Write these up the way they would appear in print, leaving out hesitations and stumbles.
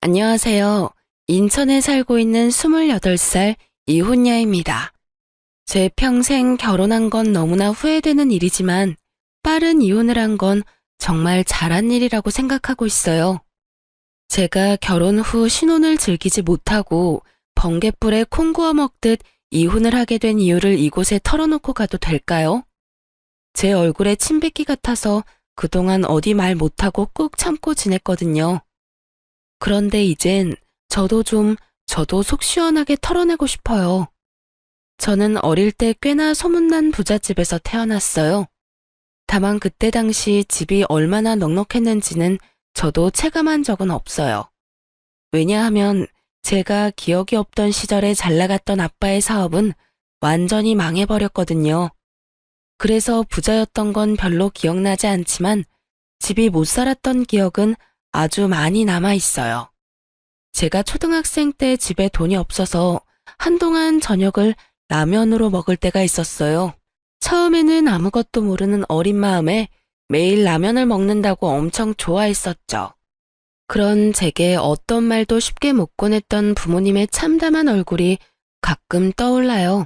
안녕하세요. 인천에 살고 있는 28살 이혼녀입니다. 제 평생 결혼한 건 너무나 후회되는 일이지만 빠른 이혼을 한 건 정말 잘한 일이라고 생각하고 있어요. 제가 결혼 후 신혼을 즐기지 못하고 번갯불에 콩 구워 먹듯 이혼을 하게 된 이유를 이곳에 털어놓고 가도 될까요? 제 얼굴에 침 뱉기 같아서 그동안 어디 말 못하고 꾹 참고 지냈거든요. 그런데 이젠 저도 속 시원하게 털어내고 싶어요. 저는 어릴 때 꽤나 소문난 부잣집에서 태어났어요. 다만 그때 당시 집이 얼마나 넉넉했는지는 저도 체감한 적은 없어요. 왜냐하면 제가 기억이 없던 시절에 잘 나갔던 아빠의 사업은 완전히 망해버렸거든요. 그래서 부자였던 건 별로 기억나지 않지만 집이 못 살았던 기억은 아주 많이 남아 있어요. 제가 초등학생 때 집에 돈이 없어서 한동안 저녁을 라면으로 먹을 때가 있었어요. 처음에는 아무것도 모르는 어린 마음에 매일 라면을 먹는다고 엄청 좋아했었죠. 그런 제게 어떤 말도 쉽게 못 꺼냈던 부모님의 참담한 얼굴이 가끔 떠올라요.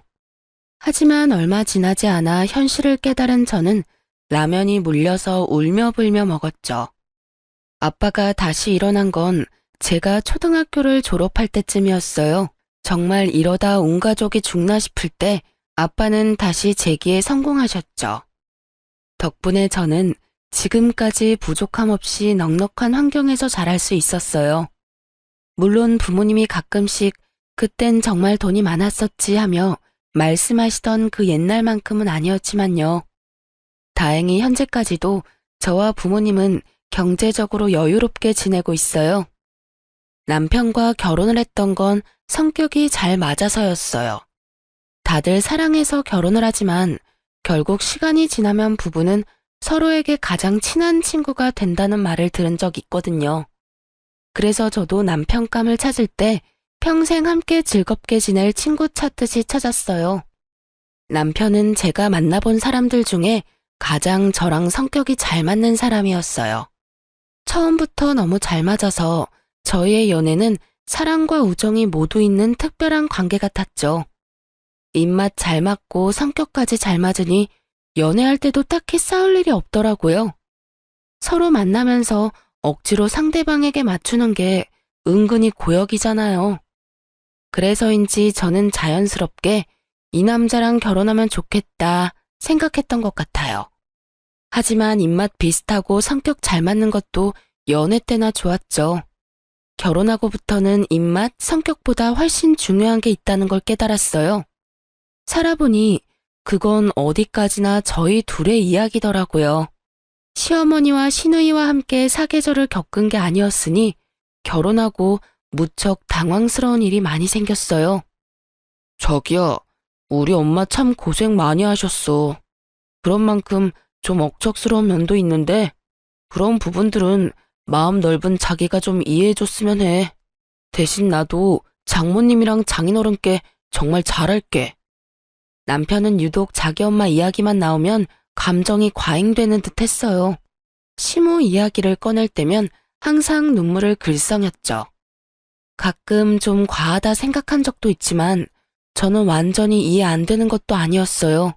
하지만 얼마 지나지 않아 현실을 깨달은 저는 라면이 물려서 울며 불며 먹었죠. 아빠가 다시 일어난 건 제가 초등학교를 졸업할 때쯤이었어요. 정말 이러다 온 가족이 죽나 싶을 때 아빠는 다시 재기에 성공하셨죠. 덕분에 저는 지금까지 부족함 없이 넉넉한 환경에서 자랄 수 있었어요. 물론 부모님이 가끔씩 그땐 정말 돈이 많았었지 하며 말씀하시던 그 옛날만큼은 아니었지만요. 다행히 현재까지도 저와 부모님은 경제적으로 여유롭게 지내고 있어요. 남편과 결혼을 했던 건 성격이 잘 맞아서였어요. 다들 사랑해서 결혼을 하지만 결국 시간이 지나면 부부는 서로에게 가장 친한 친구가 된다는 말을 들은 적 있거든요. 그래서 저도 남편감을 찾을 때 평생 함께 즐겁게 지낼 친구 찾듯이 찾았어요. 남편은 제가 만나본 사람들 중에 가장 저랑 성격이 잘 맞는 사람이었어요. 처음부터 너무 잘 맞아서 저희의 연애는 사랑과 우정이 모두 있는 특별한 관계 같았죠. 입맛 잘 맞고 성격까지 잘 맞으니 연애할 때도 딱히 싸울 일이 없더라고요. 서로 만나면서 억지로 상대방에게 맞추는 게 은근히 고역이잖아요. 그래서인지 저는 자연스럽게 이 남자랑 결혼하면 좋겠다 생각했던 것 같아요. 하지만 입맛 비슷하고 성격 잘 맞는 것도 연애 때나 좋았죠. 결혼하고부터는 입맛, 성격보다 훨씬 중요한 게 있다는 걸 깨달았어요. 살아보니 그건 어디까지나 저희 둘의 이야기더라고요. 시어머니와 시누이와 함께 사계절을 겪은 게 아니었으니 결혼하고 무척 당황스러운 일이 많이 생겼어요. 자기야, 우리 엄마 참 고생 많이 하셨어. 그런 만큼 좀 억척스러운 면도 있는데 그런 부분들은 마음 넓은 자기가 좀 이해해줬으면 해. 대신 나도 장모님이랑 장인어른께 정말 잘할게. 남편은 유독 자기 엄마 이야기만 나오면 감정이 과잉되는 듯 했어요. 시모 이야기를 꺼낼 때면 항상 눈물을 글썽였죠. 가끔 좀 과하다 생각한 적도 있지만 저는 완전히 이해 안 되는 것도 아니었어요.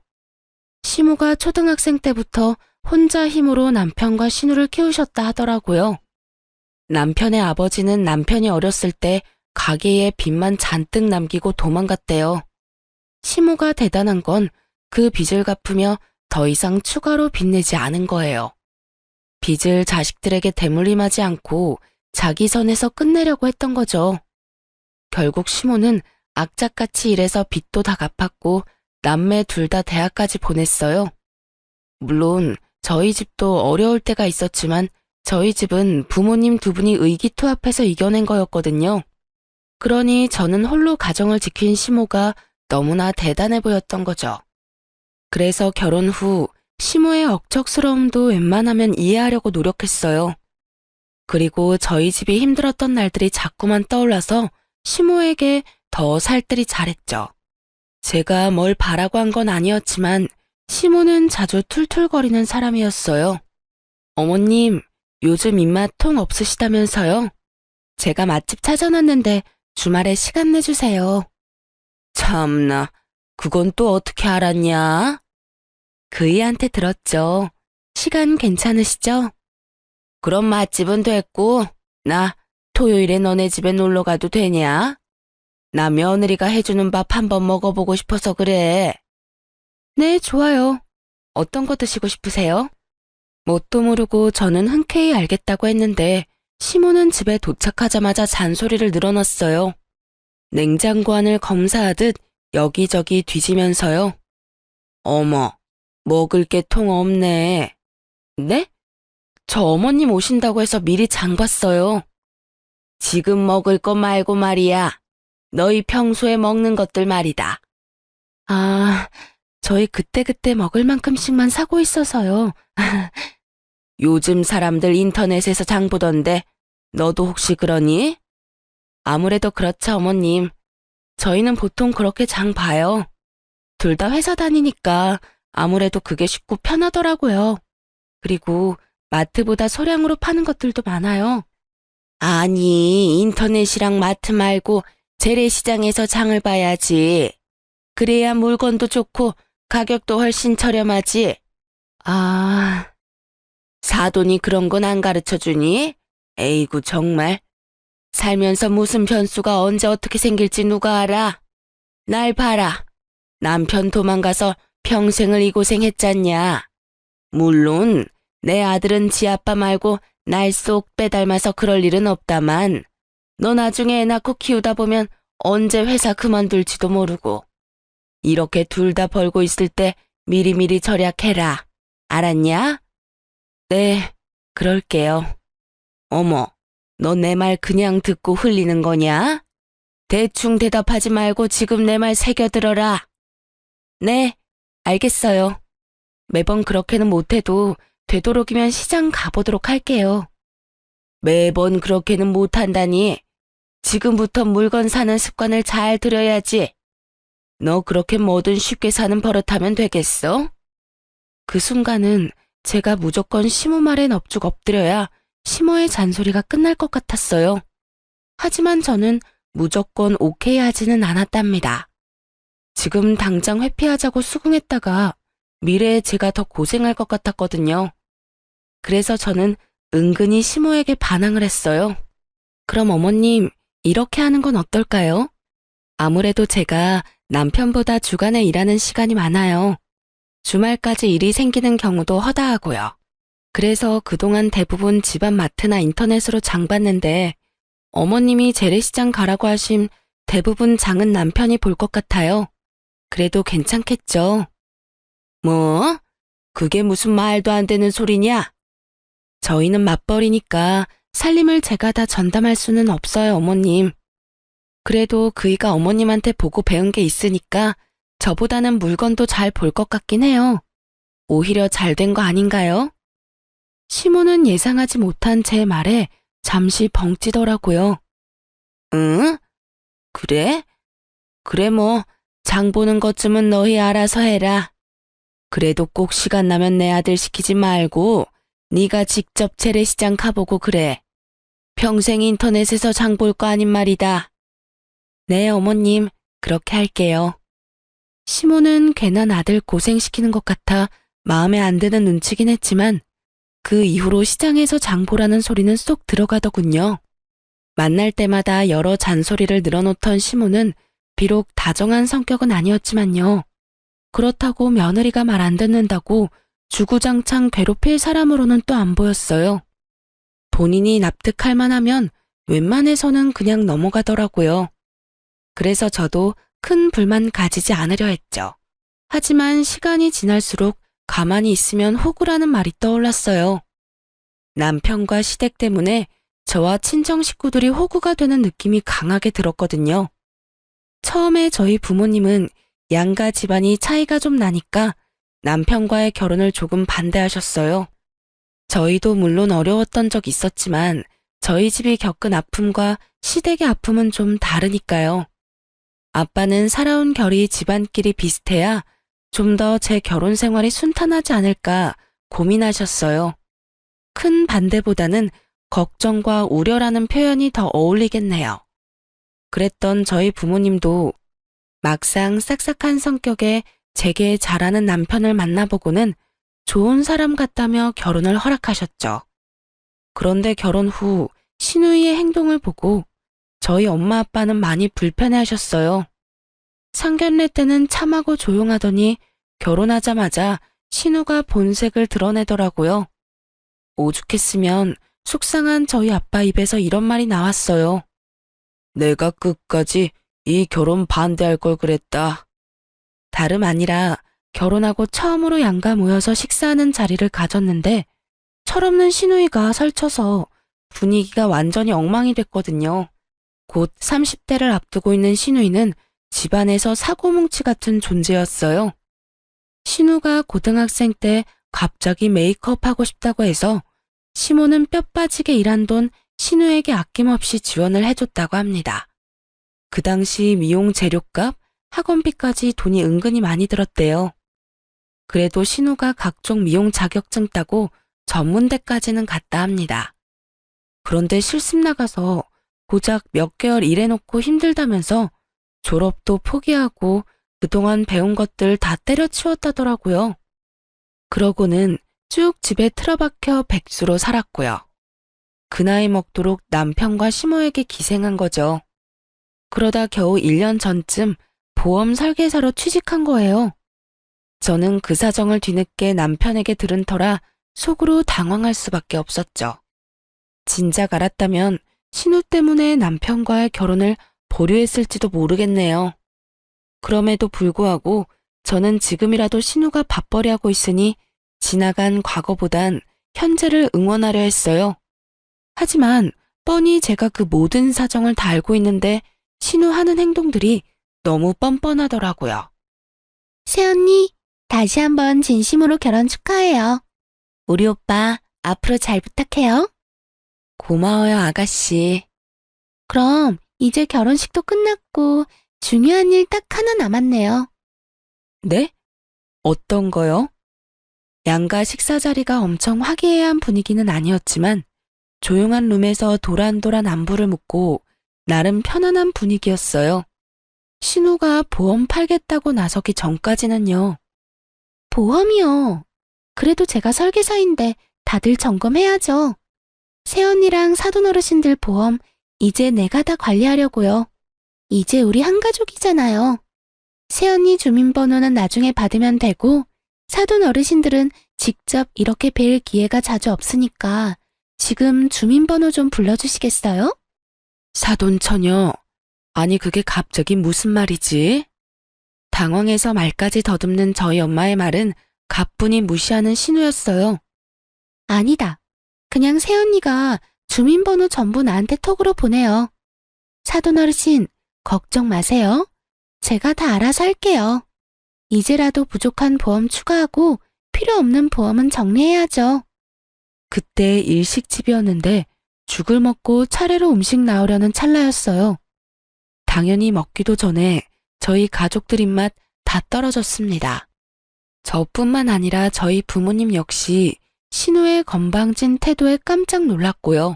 시모가 초등학생 때부터 혼자 힘으로 남편과 신우를 키우셨다 하더라고요. 남편의 아버지는 남편이 어렸을 때 가게에 빚만 잔뜩 남기고 도망갔대요. 시모가 대단한 건 그 빚을 갚으며 더 이상 추가로 빚내지 않은 거예요. 빚을 자식들에게 대물림하지 않고 자기 선에서 끝내려고 했던 거죠. 결국 시모는 악착같이 일해서 빚도 다 갚았고 남매 둘 다 대학까지 보냈어요. 물론 저희 집도 어려울 때가 있었지만 저희 집은 부모님 두 분이 의기투합해서 이겨낸 거였거든요. 그러니 저는 홀로 가정을 지킨 시모가 너무나 대단해 보였던 거죠. 그래서 결혼 후 시모의 억척스러움도 웬만하면 이해하려고 노력했어요. 그리고 저희 집이 힘들었던 날들이 자꾸만 떠올라서 시모에게 더 살뜰히 잘했죠. 제가 뭘 바라고 한 건 아니었지만 시모는 자주 툴툴거리는 사람이었어요. 어머님, 요즘 입맛 통 없으시다면서요? 제가 맛집 찾아놨는데 주말에 시간 내주세요. 참나, 그건 또 어떻게 알았냐? 그이한테 들었죠. 시간 괜찮으시죠? 그럼 맛집은 됐고, 나 토요일에 너네 집에 놀러 가도 되냐? 나 며느리가 해주는 밥 한번 먹어보고 싶어서 그래. 네, 좋아요. 어떤 거 드시고 싶으세요? 뭣도 모르고 저는 흔쾌히 알겠다고 했는데 시모는 집에 도착하자마자 잔소리를 늘어놨어요. 냉장고 안을 검사하듯 여기저기 뒤지면서요. 어머, 먹을 게 통 없네. 네? 저 어머님 오신다고 해서 미리 장 봤어요. 지금 먹을 거 말고 말이야. 너희 평소에 먹는 것들 말이다. 아, 저희 그때그때 먹을 만큼씩만 사고 있어서요. 요즘 사람들 인터넷에서 장 보던데 너도 혹시 그러니? 아무래도 그렇죠, 어머님. 저희는 보통 그렇게 장 봐요. 둘 다 회사 다니니까 아무래도 그게 쉽고 편하더라고요. 그리고 마트보다 소량으로 파는 것들도 많아요. 아니, 인터넷이랑 마트 말고 재래시장에서 장을 봐야지. 그래야 물건도 좋고 가격도 훨씬 저렴하지. 아, 사돈이 그런 건 안 가르쳐주니? 에이구 정말. 살면서 무슨 변수가 언제 어떻게 생길지 누가 알아? 날 봐라. 남편 도망가서 평생을 이 고생했잖냐. 물론 내 아들은 지 아빠 말고 날 쏙 빼닮아서 그럴 일은 없다만 너 나중에 애 낳고 키우다 보면 언제 회사 그만둘지도 모르고. 이렇게 둘 다 벌고 있을 때 미리미리 절약해라. 알았냐? 네, 그럴게요. 어머, 너 내 말 그냥 듣고 흘리는 거냐? 대충 대답하지 말고 지금 내 말 새겨들어라. 네, 알겠어요. 매번 그렇게는 못해도 되도록이면 시장 가보도록 할게요. 매번 그렇게는 못한다니. 지금부터 물건 사는 습관을 잘 들여야지. 너 그렇게 뭐든 쉽게 사는 버릇하면 되겠어? 그 순간은 제가 무조건 시모 말에 넙죽 엎드려야 시모의 잔소리가 끝날 것 같았어요. 하지만 저는 무조건 오케이 하지는 않았답니다. 지금 당장 회피하자고 수긍했다가 미래에 제가 더 고생할 것 같았거든요. 그래서 저는 은근히 시모에게 반항을 했어요. 그럼 어머님, 이렇게 하는 건 어떨까요? 아무래도 제가 남편보다 주간에 일하는 시간이 많아요. 주말까지 일이 생기는 경우도 허다하고요. 그래서 그동안 대부분 집안 마트나 인터넷으로 장 봤는데 어머님이 재래시장 가라고 하심 대부분 장은 남편이 볼 것 같아요. 그래도 괜찮겠죠? 뭐? 그게 무슨 말도 안 되는 소리냐? 저희는 맞벌이니까 살림을 제가 다 전담할 수는 없어요, 어머님. 그래도 그이가 어머님한테 보고 배운 게 있으니까 저보다는 물건도 잘 볼 것 같긴 해요. 오히려 잘 된 거 아닌가요? 시모는 예상하지 못한 제 말에 잠시 벙찌더라고요. 응? 그래? 그래 뭐 장 보는 것쯤은 너희 알아서 해라. 그래도 꼭 시간 나면 내 아들 시키지 말고 네가 직접 재래시장 가보고 그래. 평생 인터넷에서 장 볼 거 아닌 말이다. 네, 어머님, 그렇게 할게요. 시모는 괜한 아들 고생시키는 것 같아 마음에 안 드는 눈치긴 했지만 그 이후로 시장에서 장 보라는 소리는 쏙 들어가더군요. 만날 때마다 여러 잔소리를 늘어놓던 시모는 비록 다정한 성격은 아니었지만요. 그렇다고 며느리가 말 안 듣는다고 주구장창 괴롭힐 사람으로는 또 안 보였어요. 본인이 납득할 만하면 웬만해서는 그냥 넘어가더라고요. 그래서 저도 큰 불만 가지지 않으려 했죠. 하지만 시간이 지날수록 가만히 있으면 호구라는 말이 떠올랐어요. 남편과 시댁 때문에 저와 친정 식구들이 호구가 되는 느낌이 강하게 들었거든요. 처음에 저희 부모님은 양가 집안이 차이가 좀 나니까 남편과의 결혼을 조금 반대하셨어요. 저희도 물론 어려웠던 적 있었지만 저희 집이 겪은 아픔과 시댁의 아픔은 좀 다르니까요. 아빠는 살아온 결이 집안끼리 비슷해야 좀 더 제 결혼 생활이 순탄하지 않을까 고민하셨어요. 큰 반대보다는 걱정과 우려라는 표현이 더 어울리겠네요. 그랬던 저희 부모님도 막상 싹싹한 성격에 제게 잘하는 남편을 만나보고는 좋은 사람 같다며 결혼을 허락하셨죠. 그런데 결혼 후 신우이의 행동을 보고 저희 엄마 아빠는 많이 불편해하셨어요. 상견례 때는 참하고 조용하더니 결혼하자마자 신우가 본색을 드러내더라고요. 오죽했으면 속상한 저희 아빠 입에서 이런 말이 나왔어요. 내가 끝까지 이 결혼 반대할 걸 그랬다. 다름 아니라 결혼하고 처음으로 양가 모여서 식사하는 자리를 가졌는데 철없는 시누이가 설쳐서 분위기가 완전히 엉망이 됐거든요. 곧 30대를 앞두고 있는 시누이는 집안에서 사고뭉치 같은 존재였어요. 신우가 고등학생 때 갑자기 메이크업 하고 싶다고 해서 시모는 뼈 빠지게 일한 돈 신우에게 아낌없이 지원을 해줬다고 합니다. 그 당시 미용 재료값, 학원비까지 돈이 은근히 많이 들었대요. 그래도 신우가 각종 미용 자격증 따고 전문대까지는 갔다 합니다. 그런데 실습 나가서 고작 몇 개월 일해놓고 힘들다면서 졸업도 포기하고 그동안 배운 것들 다 때려치웠다더라고요. 그러고는 쭉 집에 틀어박혀 백수로 살았고요. 그 나이 먹도록 남편과 시모에게 기생한 거죠. 그러다 겨우 1년 전쯤 보험 설계사로 취직한 거예요. 저는 그 사정을 뒤늦게 남편에게 들은 터라 속으로 당황할 수밖에 없었죠. 진작 알았다면 신우 때문에 남편과의 결혼을 보류했을지도 모르겠네요. 그럼에도 불구하고 저는 지금이라도 신우가 밥벌이 하고 있으니 지나간 과거보단 현재를 응원하려 했어요. 하지만 뻔히 제가 그 모든 사정을 다 알고 있는데 신우 하는 행동들이 너무 뻔뻔하더라고요. 새언니, 다시 한번 진심으로 결혼 축하해요. 우리 오빠 앞으로 잘 부탁해요. 고마워요, 아가씨. 그럼 이제 결혼식도 끝났고 중요한 일 딱 하나 남았네요. 네? 어떤 거요? 양가 식사 자리가 엄청 화기애애한 분위기는 아니었지만 조용한 룸에서 도란도란 안부를 묻고 나름 편안한 분위기였어요. 신우가 보험 팔겠다고 나서기 전까지는요. 보험이요? 그래도 제가 설계사인데 다들 점검해야죠. 새언니랑 사돈 어르신들 보험 이제 내가 다 관리하려고요. 이제 우리 한 가족이잖아요. 새언니 주민번호는 나중에 받으면 되고 사돈 어르신들은 직접 이렇게 뵐 기회가 자주 없으니까 지금 주민번호 좀 불러주시겠어요? 사돈 처녀, 아니 그게 갑자기 무슨 말이지? 당황해서 말까지 더듬는 저희 엄마의 말은 가뿐히 무시하는 신우였어요. 아니다. 그냥 새언니가 주민번호 전부 나한테 톡으로 보내요. 사돈 어르신, 걱정 마세요. 제가 다 알아서 할게요. 이제라도 부족한 보험 추가하고 필요 없는 보험은 정리해야죠. 그때 일식집이었는데 죽을 먹고 차례로 음식 나오려는 찰나였어요. 당연히 먹기도 전에 저희 가족들 입맛 다 떨어졌습니다. 저뿐만 아니라 저희 부모님 역시 신우의 건방진 태도에 깜짝 놀랐고요.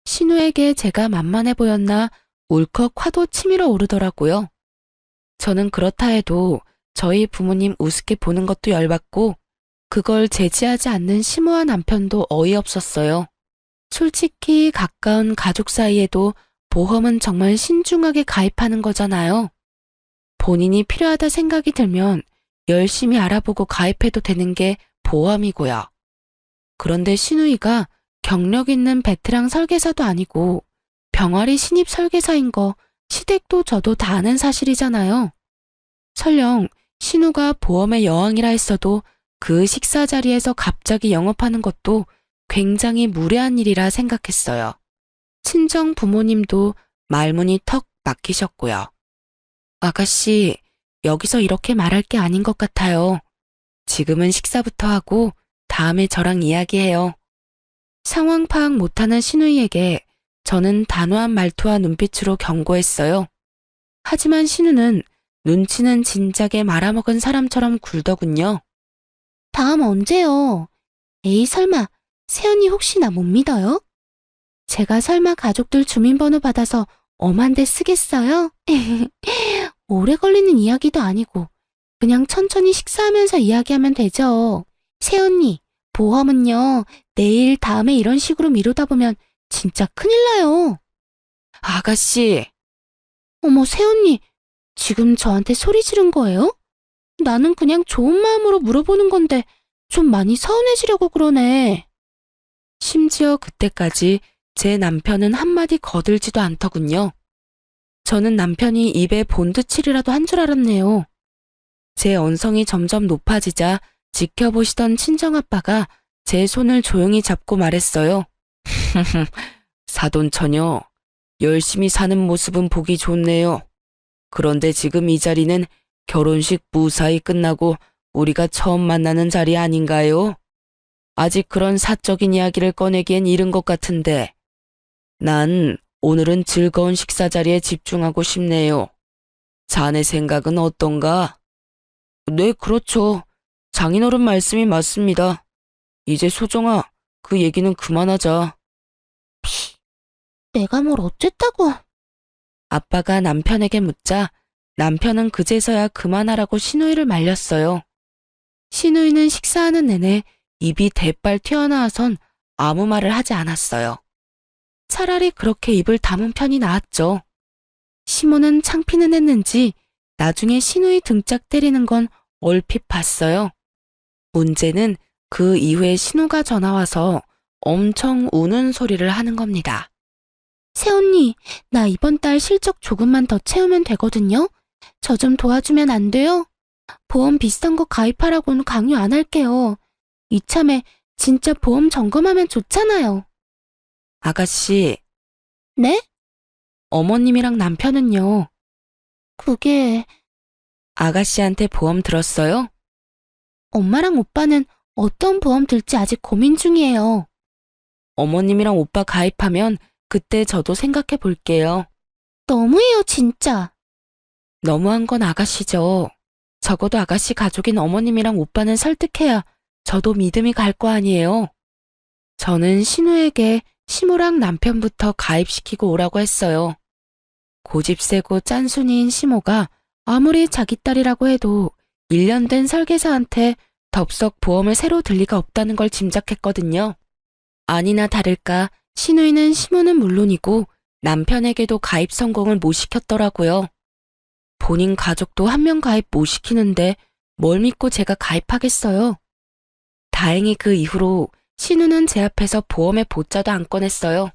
신우에게 제가 만만해 보였나 울컥 화도 치밀어 오르더라고요. 저는 그렇다 해도 저희 부모님 우습게 보는 것도 열받고 그걸 제지하지 않는 시모와 남편도 어이없었어요. 솔직히 가까운 가족 사이에도 보험은 정말 신중하게 가입하는 거잖아요. 본인이 필요하다 생각이 들면 열심히 알아보고 가입해도 되는 게 보험이고요. 그런데 신우이가 경력 있는 베테랑 설계사도 아니고 병아리 신입 설계사인 거 시댁도 저도 다 아는 사실이잖아요. 설령 신우가 보험의 여왕이라 했어도 그 식사 자리에서 갑자기 영업하는 것도 굉장히 무례한 일이라 생각했어요. 친정 부모님도 말문이 턱 막히셨고요. 아가씨, 여기서 이렇게 말할 게 아닌 것 같아요. 지금은 식사부터 하고 다음에 저랑 이야기해요. 상황 파악 못하는 신우이에게 저는 단호한 말투와 눈빛으로 경고했어요. 하지만 신우는 눈치는 진작에 말아먹은 사람처럼 굴더군요. 다음 언제요? 에이 설마 새언니 혹시 나 못 믿어요? 제가 설마 가족들 주민번호 받아서 엄한 데 쓰겠어요? 오래 걸리는 이야기도 아니고 그냥 천천히 식사하면서 이야기하면 되죠. 새언니, 보험은요, 내일 다음에 이런 식으로 미루다 보면 진짜 큰일 나요. 아가씨. 어머, 새언니, 지금 저한테 소리 지른 거예요? 나는 그냥 좋은 마음으로 물어보는 건데 좀 많이 서운해지려고 그러네. 심지어 그때까지 제 남편은 한마디 거들지도 않더군요. 저는 남편이 입에 본드칠이라도 한 줄 알았네요. 제 언성이 점점 높아지자 지켜보시던 친정아빠가 제 손을 조용히 잡고 말했어요. 사돈처녀, 열심히 사는 모습은 보기 좋네요. 그런데 지금 이 자리는 결혼식 무사히 끝나고 우리가 처음 만나는 자리 아닌가요? 아직 그런 사적인 이야기를 꺼내기엔 이른 것 같은데 난 오늘은 즐거운 식사 자리에 집중하고 싶네요. 자네 생각은 어떤가? 네, 그렇죠. 장인어른 말씀이 맞습니다. 이제 소정아, 그 얘기는 그만하자. 내가 뭘 어쨌다고? 아빠가 남편에게 묻자 남편은 그제서야 그만하라고 시누이를 말렸어요. 시누이는 식사하는 내내 입이 대빨 튀어나와선 아무 말을 하지 않았어요. 차라리 그렇게 입을 다문 편이 나았죠. 시모는 창피는 했는지 나중에 시누이 등짝 때리는 건 얼핏 봤어요. 문제는 그 이후에 신우가 전화와서 엄청 우는 소리를 하는 겁니다. 새언니, 나 이번 달 실적 조금만 더 채우면 되거든요? 저 좀 도와주면 안 돼요? 보험 비싼 거 가입하라고는 강요 안 할게요. 이참에 진짜 보험 점검하면 좋잖아요. 아가씨. 네? 어머님이랑 남편은요? 그게... 아가씨한테 보험 들었어요? 엄마랑 오빠는 어떤 보험 들지 아직 고민 중이에요. 어머님이랑 오빠 가입하면 그때 저도 생각해 볼게요. 너무해요, 진짜. 너무한 건 아가씨죠. 적어도 아가씨 가족인 어머님이랑 오빠는 설득해야 저도 믿음이 갈 거 아니에요. 저는 신우에게 시모랑 남편부터 가입시키고 오라고 했어요. 고집 세고 짠순이인 시모가 아무리 자기 딸이라고 해도 1년 된 설계사한테 덥석 보험을 새로 들 리가 없다는 걸 짐작했거든요. 아니나 다를까 시누이는 시모는 물론이고 남편에게도 가입 성공을 못 시켰더라고요. 본인 가족도 한 명 가입 못 시키는데 뭘 믿고 제가 가입하겠어요. 다행히 그 이후로 신우는 제 앞에서 보험의 보자도 안 꺼냈어요.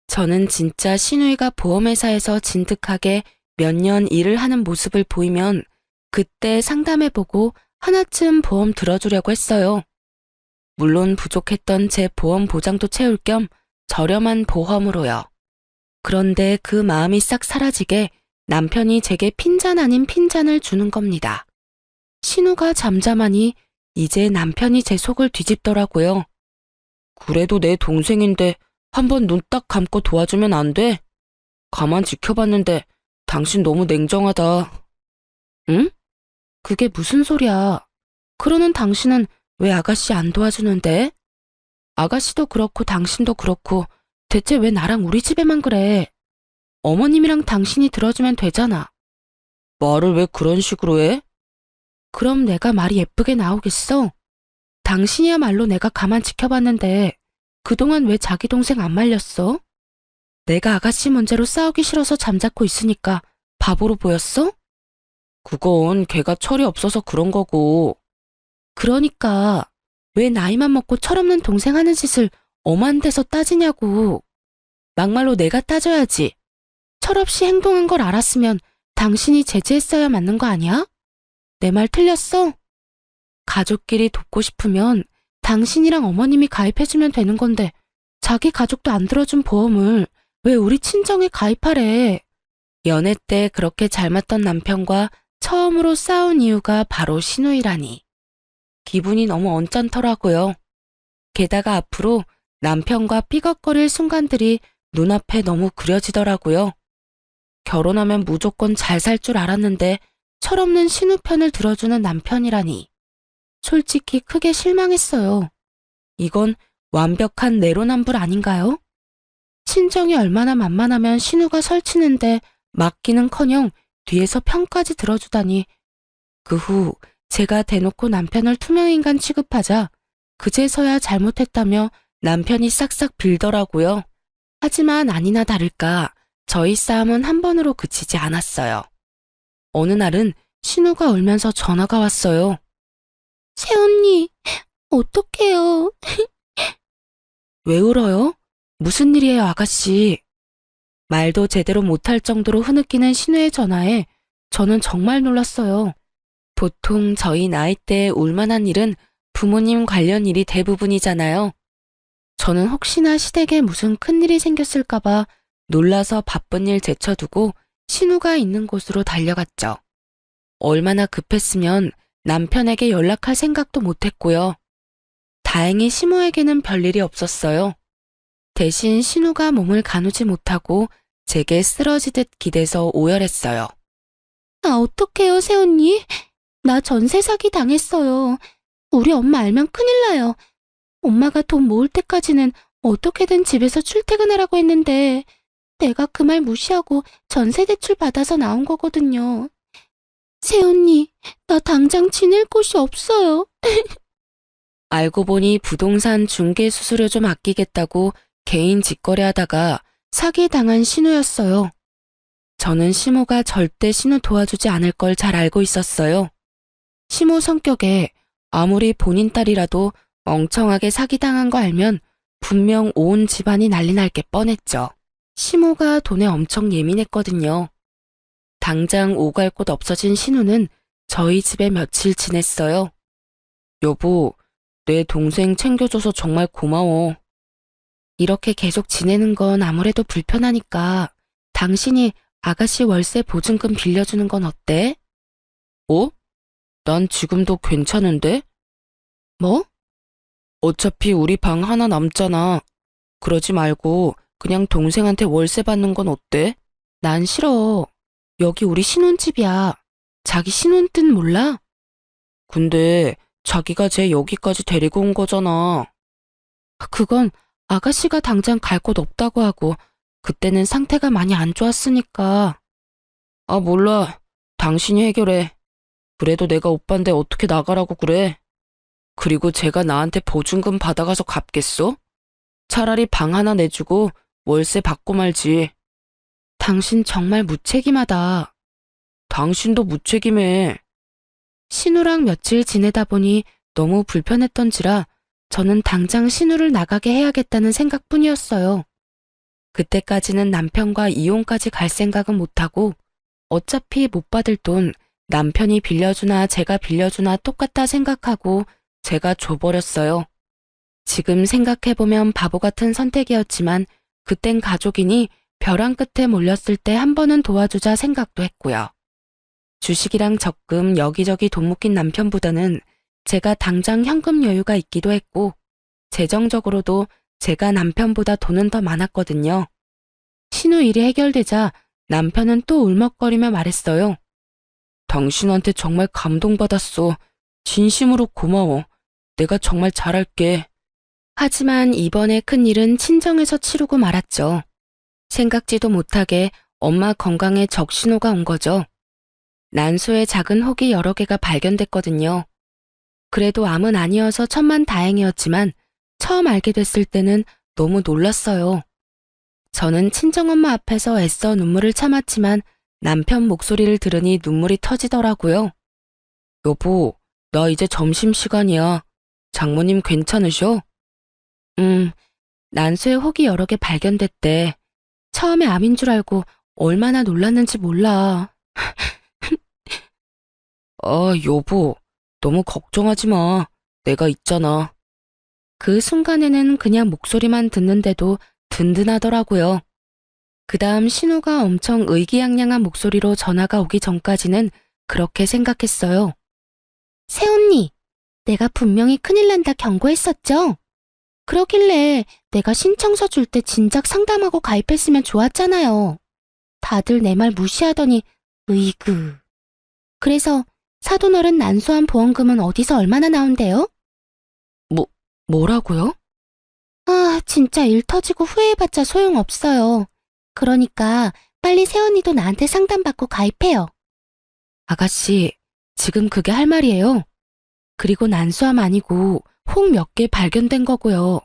저는 진짜 신우이가 보험회사에서 진득하게 몇 년 일을 하는 모습을 보이면 그때 상담해보고 하나쯤 보험 들어주려고 했어요. 물론 부족했던 제 보험 보장도 채울 겸 저렴한 보험으로요. 그런데 그 마음이 싹 사라지게 남편이 제게 핀잔 아닌 핀잔을 주는 겁니다. 신우가 잠잠하니 이제 남편이 제 속을 뒤집더라고요. 그래도 내 동생인데 한번 눈 딱 감고 도와주면 안 돼? 가만 지켜봤는데 당신 너무 냉정하다. 응? 그게 무슨 소리야. 그러는 당신은 왜 아가씨 안 도와주는데? 아가씨도 그렇고 당신도 그렇고 대체 왜 나랑 우리 집에만 그래? 어머님이랑 당신이 들어주면 되잖아. 말을 왜 그런 식으로 해? 그럼 내가 말이 예쁘게 나오겠어? 당신이야말로 내가 가만 지켜봤는데 그동안 왜 자기 동생 안 말렸어? 내가 아가씨 문제로 싸우기 싫어서 잠자코 있으니까 바보로 보였어? 그건 걔가 철이 없어서 그런 거고. 그러니까 왜 나이만 먹고 철없는 동생 하는 짓을 엄한 데서 따지냐고. 막말로 내가 따져야지. 철없이 행동한 걸 알았으면 당신이 제지했어야 맞는 거 아니야? 내 말 틀렸어? 가족끼리 돕고 싶으면 당신이랑 어머님이 가입해주면 되는 건데 자기 가족도 안 들어준 보험을 왜 우리 친정에 가입하래? 연애 때 그렇게 잘 맞던 남편과 처음으로 싸운 이유가 바로 신우이라니. 기분이 너무 언짢더라고요. 게다가 앞으로 남편과 삐걱거릴 순간들이 눈앞에 너무 그려지더라고요. 결혼하면 무조건 잘 살 줄 알았는데 철없는 신우 편을 들어주는 남편이라니. 솔직히 크게 실망했어요. 이건 완벽한 내로남불 아닌가요? 친정이 얼마나 만만하면 신우가 설치는데 맡기는커녕 뒤에서 편까지 들어주다니. 그 후 제가 대놓고 남편을 투명인간 취급하자 그제서야 잘못했다며 남편이 싹싹 빌더라고요. 하지만 아니나 다를까 저희 싸움은 한 번으로 그치지 않았어요. 어느 날은 신우가 울면서 전화가 왔어요. 새언니, 어떡해요? 왜 울어요? 무슨 일이에요, 아가씨? 말도 제대로 못할 정도로 흐느끼는 신우의 전화에 저는 정말 놀랐어요. 보통 저희 나이대에 울만한 일은 부모님 관련 일이 대부분이잖아요. 저는 혹시나 시댁에 무슨 큰일이 생겼을까봐 놀라서 바쁜 일 제쳐두고 신우가 있는 곳으로 달려갔죠. 얼마나 급했으면 남편에게 연락할 생각도 못했고요. 다행히 시모에게는 별일이 없었어요. 대신 신우가 몸을 가누지 못하고 제게 쓰러지듯 기대서 오열했어요. 아, 어떡해요, 새언니? 나 전세 사기 당했어요. 우리 엄마 알면 큰일 나요. 엄마가 돈 모을 때까지는 어떻게든 집에서 출퇴근하라고 했는데 내가 그 말 무시하고 전세 대출 받아서 나온 거거든요. 새언니, 나 당장 지낼 곳이 없어요. 알고 보니 부동산 중개 수수료 좀 아끼겠다고 개인 직거래하다가 사기당한 신우였어요. 저는 시모가 절대 신우 도와주지 않을 걸 잘 알고 있었어요. 시모 성격에 아무리 본인 딸이라도 멍청하게 사기당한 거 알면 분명 온 집안이 난리 날 게 뻔했죠. 시모가 돈에 엄청 예민했거든요. 당장 오갈 곳 없어진 신우는 저희 집에 며칠 지냈어요. 여보, 내 동생 챙겨줘서 정말 고마워. 이렇게 계속 지내는 건 아무래도 불편하니까 당신이 아가씨 월세 보증금 빌려주는 건 어때? 어? 난 지금도 괜찮은데? 뭐? 어차피 우리 방 하나 남잖아. 그러지 말고 그냥 동생한테 월세 받는 건 어때? 난 싫어. 여기 우리 신혼집이야. 자기 신혼 뜻 몰라? 근데 자기가 쟤 여기까지 데리고 온 거잖아. 그건 아가씨가 당장 갈 곳 없다고 하고 그때는 상태가 많이 안 좋았으니까. 아, 몰라. 당신이 해결해. 그래도 내가 오빠인데 어떻게 나가라고 그래? 그리고 제가 나한테 보증금 받아가서 갚겠어? 차라리 방 하나 내주고 월세 받고 말지. 당신 정말 무책임하다. 당신도 무책임해. 신우랑 며칠 지내다 보니 너무 불편했던지라 저는 당장 신우를 나가게 해야겠다는 생각뿐이었어요. 그때까지는 남편과 이혼까지 갈 생각은 못하고 어차피 못 받을 돈 남편이 빌려주나 제가 빌려주나 똑같다 생각하고 제가 줘버렸어요. 지금 생각해보면 바보 같은 선택이었지만 그땐 가족이니 벼랑 끝에 몰렸을 때 한 번은 도와주자 생각도 했고요. 주식이랑 적금 여기저기 돈 묶인 남편보다는 제가 당장 현금 여유가 있기도 했고 재정적으로도 제가 남편보다 돈은 더 많았거든요. 신우 일이 해결되자 남편은 또 울먹거리며 말했어요. 당신한테 정말 감동받았어. 진심으로 고마워. 내가 정말 잘할게. 하지만 이번에 큰일은 친정에서 치르고 말았죠. 생각지도 못하게 엄마 건강에 적신호가 온 거죠. 난소에 작은 혹이 여러 개가 발견됐거든요. 그래도 암은 아니어서 천만다행이었지만 처음 알게 됐을 때는 너무 놀랐어요. 저는 친정엄마 앞에서 애써 눈물을 참았지만 남편 목소리를 들으니 눈물이 터지더라고요. 여보, 나 이제 점심시간이야. 장모님 괜찮으셔? 난소에 혹이 여러 개 발견됐대. 처음에 암인 줄 알고 얼마나 놀랐는지 몰라. 아, 여보, 너무 걱정하지 마. 내가 있잖아. 그 순간에는 그냥 목소리만 듣는데도 든든하더라고요. 그 다음 신우가 엄청 의기양양한 목소리로 전화가 오기 전까지는 그렇게 생각했어요. 새언니, 내가 분명히 큰일 난다 경고했었죠? 그러길래 내가 신청서 줄 때 진작 상담하고 가입했으면 좋았잖아요. 다들 내 말 무시하더니 으이그. 그래서 사돈어른 난소암 보험금은 어디서 얼마나 나온대요? 뭐라고요? 아, 진짜 일 터지고 후회해봤자 소용없어요. 그러니까 빨리 새언니도 나한테 상담받고 가입해요. 아가씨, 지금 그게 할 말이에요. 그리고 난수함 아니고 혹 몇 개 발견된 거고요.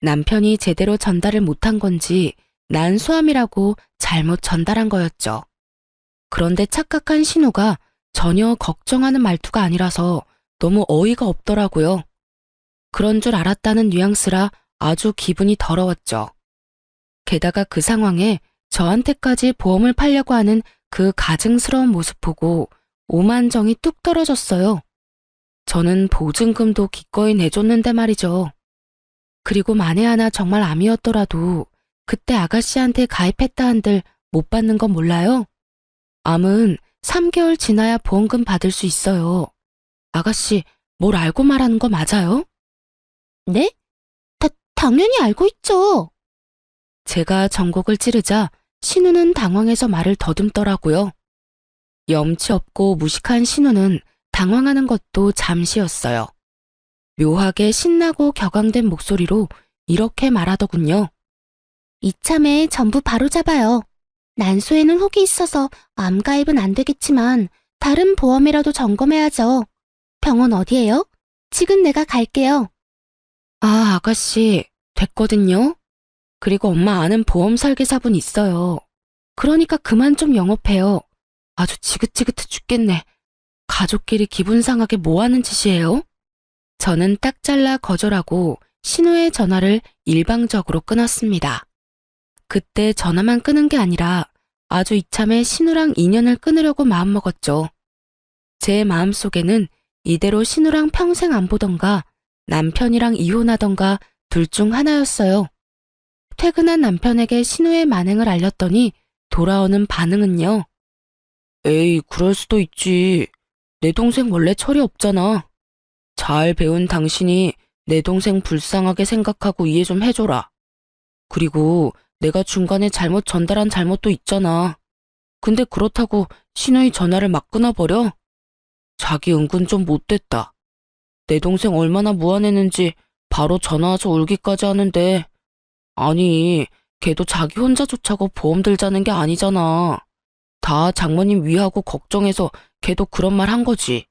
남편이 제대로 전달을 못한 건지 난수함이라고 잘못 전달한 거였죠. 그런데 착각한 신우가 전혀 걱정하는 말투가 아니라서 너무 어이가 없더라고요. 그런 줄 알았다는 뉘앙스라 아주 기분이 더러웠죠. 게다가 그 상황에 저한테까지 보험을 팔려고 하는 그 가증스러운 모습 보고 오만정이 뚝 떨어졌어요. 저는 보증금도 기꺼이 내줬는데 말이죠. 그리고 만에 하나 정말 암이었더라도 그때 아가씨한테 가입했다 한들 못 받는 건 몰라요? 암은 3개월 지나야 보험금 받을 수 있어요. 아가씨, 뭘 알고 말하는 거 맞아요? 네? 당연히 알고 있죠. 제가 전곡을 찌르자 신우는 당황해서 말을 더듬더라고요. 염치 없고 무식한 신우는 당황하는 것도 잠시였어요. 묘하게 신나고 격앙된 목소리로 이렇게 말하더군요. 이참에 전부 바로잡아요. 난소에는 혹이 있어서 암 가입은 안 되겠지만 다른 보험이라도 점검해야죠. 병원 어디예요? 지금 내가 갈게요. 아, 아가씨, 됐거든요. 그리고 엄마 아는 보험 설계사분 있어요. 그러니까 그만 좀 영업해요. 아주 지긋지긋해 죽겠네. 가족끼리 기분 상하게 뭐 하는 짓이에요? 저는 딱 잘라 거절하고 신우의 전화를 일방적으로 끊었습니다. 그때 전화만 끊은 게 아니라 아주 이참에 신우랑 인연을 끊으려고 마음먹었죠. 제 마음속에는 이대로 신우랑 평생 안 보던가 남편이랑 이혼하던가 둘 중 하나였어요. 퇴근한 남편에게 신우의 만행을 알렸더니 돌아오는 반응은요. 에이, 그럴 수도 있지. 내 동생 원래 철이 없잖아. 잘 배운 당신이 내 동생 불쌍하게 생각하고 이해 좀 해줘라. 그리고 내가 중간에 잘못 전달한 잘못도 있잖아. 근데 그렇다고 신우의 전화를 막 끊어버려? 자기 은근 좀 못됐다. 내 동생 얼마나 무안했는지 바로 전화와서 울기까지 하는데 아니, 걔도 자기 혼자 좋자고 보험 들자는 게 아니잖아. 다 장모님 위하고 걱정해서 걔도 그런 말 한 거지.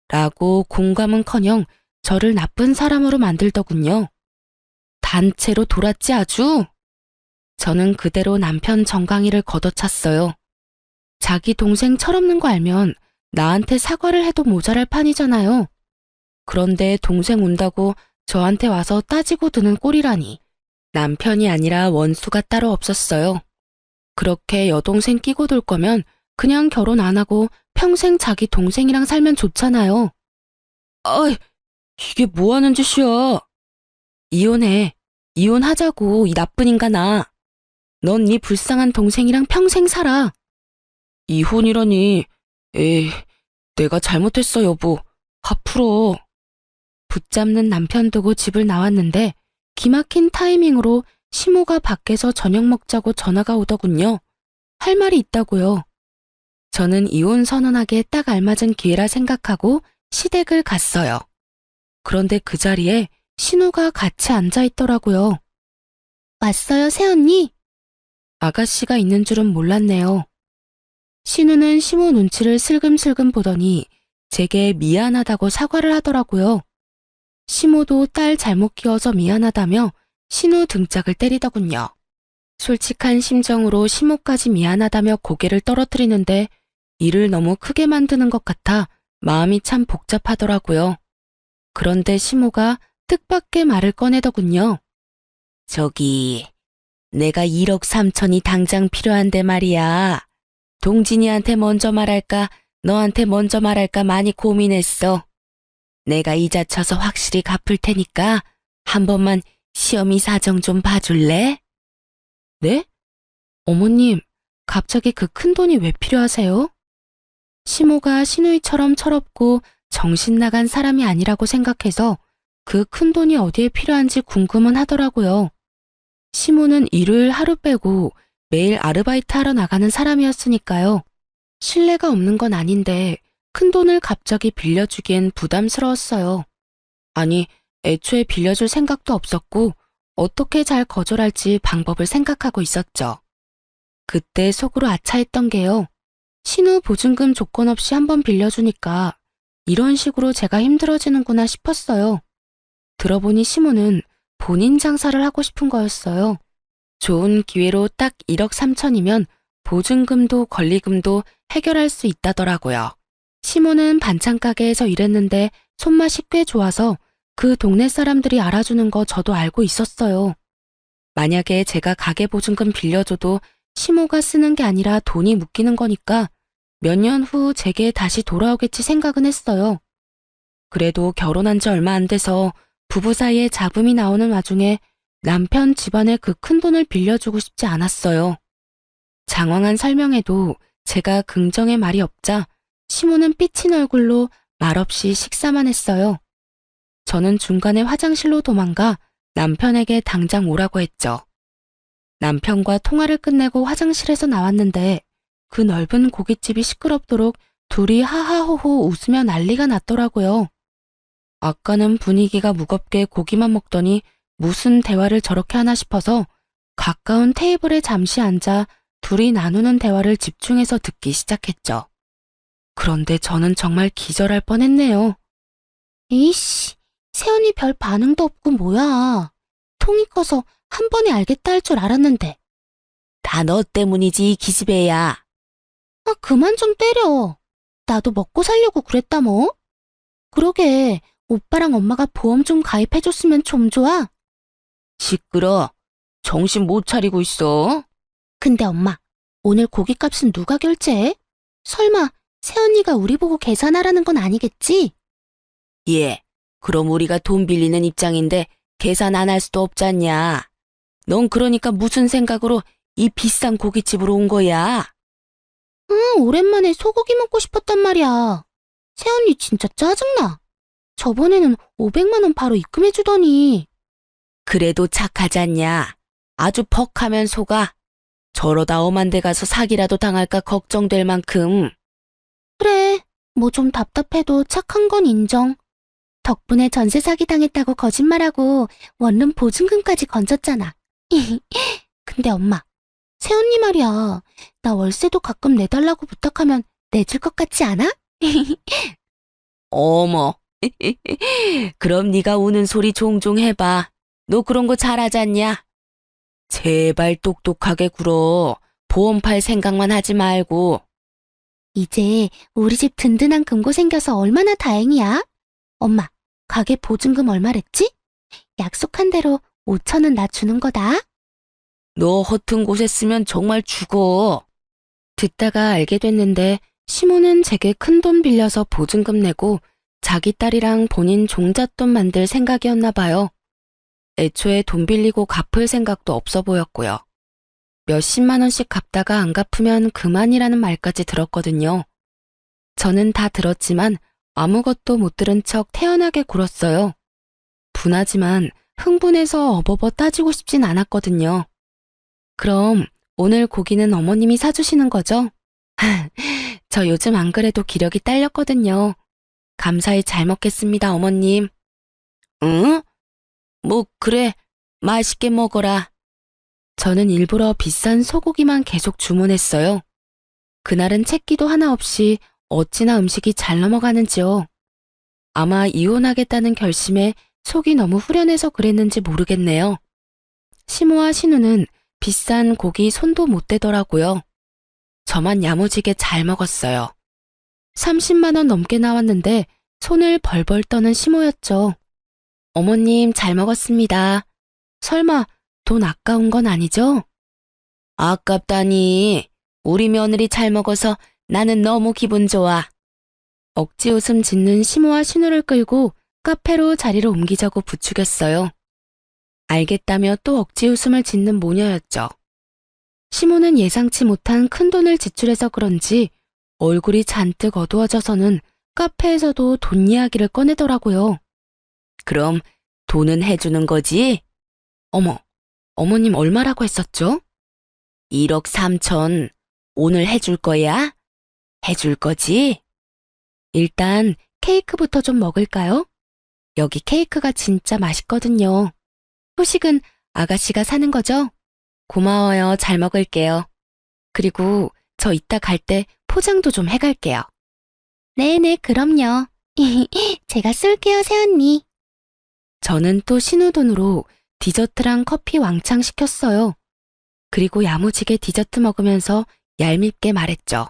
라고 공감은커녕 저를 나쁜 사람으로 만들더군요. 단체로 돌았지 아주? 저는 그대로 남편 정강이를 걷어찼어요. 자기 동생 철없는 거 알면 나한테 사과를 해도 모자랄 판이잖아요. 그런데 동생 운다고 저한테 와서 따지고 드는 꼴이라니. 남편이 아니라 원수가 따로 없었어요. 그렇게 여동생 끼고 돌 거면 그냥 결혼 안 하고 평생 자기 동생이랑 살면 좋잖아요. 아이, 이게 뭐 하는 짓이야? 이혼해. 이혼하자고, 이 나쁜 인간아. 넌 네 불쌍한 동생이랑 평생 살아. 이혼이라니. 에이, 내가 잘못했어, 여보. 화 풀어. 붙잡는 남편 두고 집을 나왔는데 기막힌 타이밍으로 시모가 밖에서 저녁 먹자고 전화가 오더군요. 할 말이 있다고요. 저는 이혼 선언하기에 딱 알맞은 기회라 생각하고 시댁을 갔어요. 그런데 그 자리에 신우가 같이 앉아 있더라고요. 왔어요, 새언니? 아가씨가 있는 줄은 몰랐네요. 신우는 시모 눈치를 슬금슬금 보더니 제게 미안하다고 사과를 하더라고요. 시모도 딸 잘못 키워서 미안하다며 신우 등짝을 때리더군요. 솔직한 심정으로 시모까지 미안하다며 고개를 떨어뜨리는데 일을 너무 크게 만드는 것 같아 마음이 참 복잡하더라고요. 그런데 시모가 뜻밖의 말을 꺼내더군요. 저기, 내가 1억 3천이 당장 필요한데 말이야. 동진이한테 먼저 말할까, 너한테 먼저 말할까 많이 고민했어. 내가 이자 쳐서 확실히 갚을 테니까 한 번만 시어미 사정 좀 봐줄래? 네? 어머님, 갑자기 그 큰돈이 왜 필요하세요? 시모가 신우이처럼 철없고 정신 나간 사람이 아니라고 생각해서 그 큰돈이 어디에 필요한지 궁금은 하더라고요. 시모는 일요일 하루 빼고 매일 아르바이트 하러 나가는 사람이었으니까요. 신뢰가 없는 건 아닌데 큰돈을 갑자기 빌려주기엔 부담스러웠어요. 아니, 애초에 빌려줄 생각도 없었고 어떻게 잘 거절할지 방법을 생각하고 있었죠. 그때 속으로 아차했던 게요. 신우 보증금 조건 없이 한번 빌려주니까 이런 식으로 제가 힘들어지는구나 싶었어요. 들어보니 시모는 본인 장사를 하고 싶은 거였어요. 좋은 기회로 딱 1억 3천이면 보증금도 권리금도 해결할 수 있다더라고요. 시모는 반찬 가게에서 일했는데 손맛이 꽤 좋아서 그 동네 사람들이 알아주는 거 저도 알고 있었어요. 만약에 제가 가게 보증금 빌려줘도 시모가 쓰는 게 아니라 돈이 묶이는 거니까 몇 년 후 제게 다시 돌아오겠지 생각은 했어요. 그래도 결혼한 지 얼마 안 돼서 부부 사이에 잡음이 나오는 와중에 남편 집안에 그 큰 돈을 빌려주고 싶지 않았어요. 장황한 설명에도 제가 긍정의 말이 없자 시모는 삐친 얼굴로 말없이 식사만 했어요. 저는 중간에 화장실로 도망가 남편에게 당장 오라고 했죠. 남편과 통화를 끝내고 화장실에서 나왔는데 그 넓은 고깃집이 시끄럽도록 둘이 하하호호 웃으며 난리가 났더라고요. 아까는 분위기가 무겁게 고기만 먹더니 무슨 대화를 저렇게 하나 싶어서 가까운 테이블에 잠시 앉아 둘이 나누는 대화를 집중해서 듣기 시작했죠. 그런데 저는 정말 기절할 뻔했네요. 이씨, 세연이 별 반응도 없고 뭐야. 통이 커서 한 번에 알겠다 할 줄 알았는데. 다 너 때문이지, 이 기집애야. 아, 그만 좀 때려. 나도 먹고 살려고 그랬다 뭐. 그러게, 오빠랑 엄마가 보험 좀 가입해줬으면 좀 좋아. 시끄러. 정신 못 차리고 있어. 근데 엄마, 오늘 고깃값은 누가 결제해? 설마 새언니가 우리 보고 계산하라는 건 아니겠지? 예, 그럼 우리가 돈 빌리는 입장인데 계산 안 할 수도 없잖냐. 넌 그러니까 무슨 생각으로 이 비싼 고깃집으로 온 거야? 오랜만에 소고기 먹고 싶었단 말이야. 새언니 진짜 짜증나. 저번에는 500만 원 바로 입금해주더니. 그래도 착하잖냐. 아주 퍽하면 속아. 저러다 엄한 데 가서 사기라도 당할까 걱정될 만큼. 그래, 뭐 좀 답답해도 착한 건 인정. 덕분에 전세 사기 당했다고 거짓말하고 원룸 보증금까지 건졌잖아. 근데 엄마, 새언니 말이야. 나 월세도 가끔 내달라고 부탁하면 내줄 것 같지 않아? 어머. 그럼 네가 우는 소리 종종 해봐. 너 그런 거 잘하잖냐? 제발 똑똑하게 굴어. 보험 팔 생각만 하지 말고. 이제 우리 집 든든한 금고 생겨서 얼마나 다행이야. 엄마, 가게 보증금 얼마랬지? 약속한 대로 5천은 나 주는 거다. 너 허튼 곳에 쓰면 정말 죽어. 듣다가 알게 됐는데 시모는 제게 큰 돈 빌려서 보증금 내고 자기 딸이랑 본인 종잣돈 만들 생각이었나 봐요. 애초에 돈 빌리고 갚을 생각도 없어 보였고요. 몇십만 원씩 갚다가 안 갚으면 그만이라는 말까지 들었거든요. 저는 다 들었지만 아무것도 못 들은 척 태연하게 굴었어요. 분하지만 흥분해서 어버버 따지고 싶진 않았거든요. 그럼 오늘 고기는 어머님이 사주시는 거죠? 저 요즘 안 그래도 기력이 딸렸거든요. 감사히 잘 먹겠습니다, 어머님. 응? 뭐 그래, 맛있게 먹어라. 저는 일부러 비싼 소고기만 계속 주문했어요. 그날은 채기도 하나 없이 어찌나 음식이 잘 넘어가는지요. 아마 이혼하겠다는 결심에 속이 너무 후련해서 그랬는지 모르겠네요. 시모와 신우는 비싼 고기 손도 못 대더라고요. 저만 야무지게 잘 먹었어요. 30만 원 넘게 나왔는데 손을 벌벌 떠는 시모였죠. 어머님 잘 먹었습니다. 설마 돈 아까운 건 아니죠? 아깝다니. 우리 며느리 잘 먹어서 나는 너무 기분 좋아. 억지 웃음 짓는 시모와 신우를 끌고 카페로 자리를 옮기자고 부추겼어요. 알겠다며 또 억지 웃음을 짓는 모녀였죠. 시모는 예상치 못한 큰 돈을 지출해서 그런지 얼굴이 잔뜩 어두워져서는 카페에서도 돈 이야기를 꺼내더라고요. 그럼 돈은 해주는 거지? 어머, 어머님 얼마라고 했었죠? 1억 3천. 오늘 해줄 거야? 해줄 거지? 일단 케이크부터 좀 먹을까요? 여기 케이크가 진짜 맛있거든요. 후식은 아가씨가 사는 거죠? 고마워요. 잘 먹을게요. 그리고 저 이따 갈 때 포장도 좀 해갈게요. 네네, 그럼요. 제가 쏠게요, 새언니. 저는 또 신우 돈으로 디저트랑 커피 왕창 시켰어요. 그리고 야무지게 디저트 먹으면서 얄밉게 말했죠.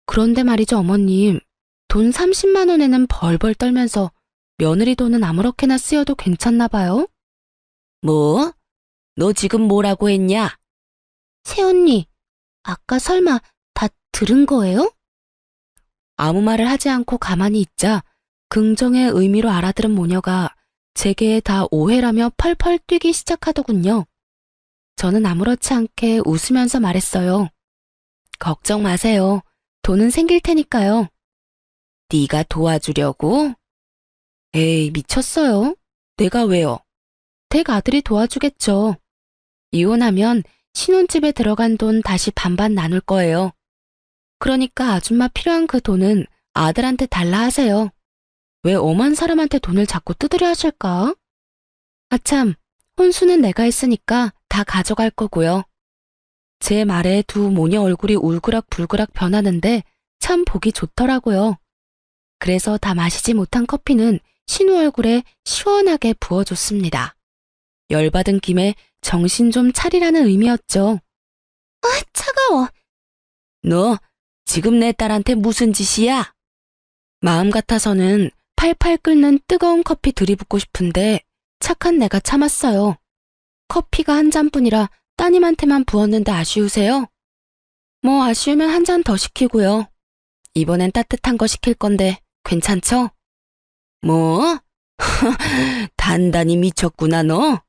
그런데 말이죠, 어머님. 돈 30만 원에는 벌벌 떨면서 며느리 돈은 아무렇게나 쓰여도 괜찮나 봐요? 뭐? 너 지금 뭐라고 했냐? 새언니, 아까 설마 다 들은 거예요? 아무 말을 하지 않고 가만히 있자 긍정의 의미로 알아들은 모녀가 제게 다 오해라며 펄펄 뛰기 시작하더군요. 저는 아무렇지 않게 웃으면서 말했어요. 걱정 마세요. 돈은 생길 테니까요. 네가 도와주려고? 에이, 미쳤어요. 내가 왜요? 댁 아들이 도와주겠죠. 이혼하면 신혼집에 들어간 돈 다시 반반 나눌 거예요. 그러니까 아줌마 필요한 그 돈은 아들한테 달라 하세요. 왜 엄한 사람한테 돈을 자꾸 뜯으려 하실까? 아참, 혼수는 내가 했으니까 다 가져갈 거고요. 제 말에 두 모녀 얼굴이 울그락불그락 변하는데 참 보기 좋더라고요. 그래서 다 마시지 못한 커피는 신우 얼굴에 시원하게 부어줬습니다. 열받은 김에 정신 좀 차리라는 의미였죠. 아, 차가워. 너 지금 내 딸한테 무슨 짓이야? 마음 같아서는 팔팔 끓는 뜨거운 커피 들이붓고 싶은데 착한 내가 참았어요. 커피가 한 잔뿐이라 따님한테만 부었는데 아쉬우세요? 뭐 아쉬우면 한 잔 더 시키고요. 이번엔 따뜻한 거 시킬 건데 괜찮죠? 뭐? 단단히 미쳤구나 너.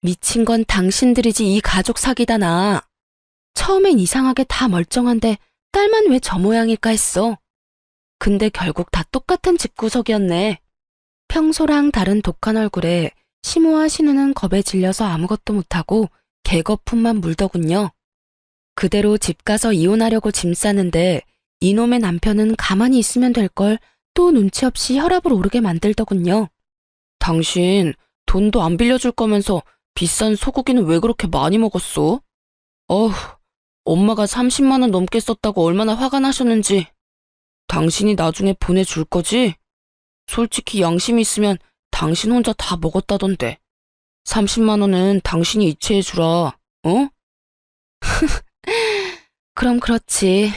미친 건 당신들이지 이 가족 사기다. 처음엔 이상하게 다 멀쩡한데 딸만 왜 저 모양일까 했어. 근데 결국 다 똑같은 집구석이었네. 평소랑 다른 독한 얼굴에 시모와 신우는 겁에 질려서 아무것도 못하고 개거품만 물더군요. 그대로 집 가서 이혼하려고 짐 싸는데 이놈의 남편은 가만히 있으면 될 걸 또 눈치 없이 혈압을 오르게 만들더군요. 당신 돈도 안 빌려줄 거면서 비싼 소고기는 왜 그렇게 많이 먹었어? 어휴, 엄마가 30만 원 넘게 썼다고 얼마나 화가 나셨는지. 당신이 나중에 보내줄 거지? 솔직히 양심이 있으면 당신 혼자 다 먹었다던데. 30만 원은 당신이 이체해주라, 어? 그럼 그렇지.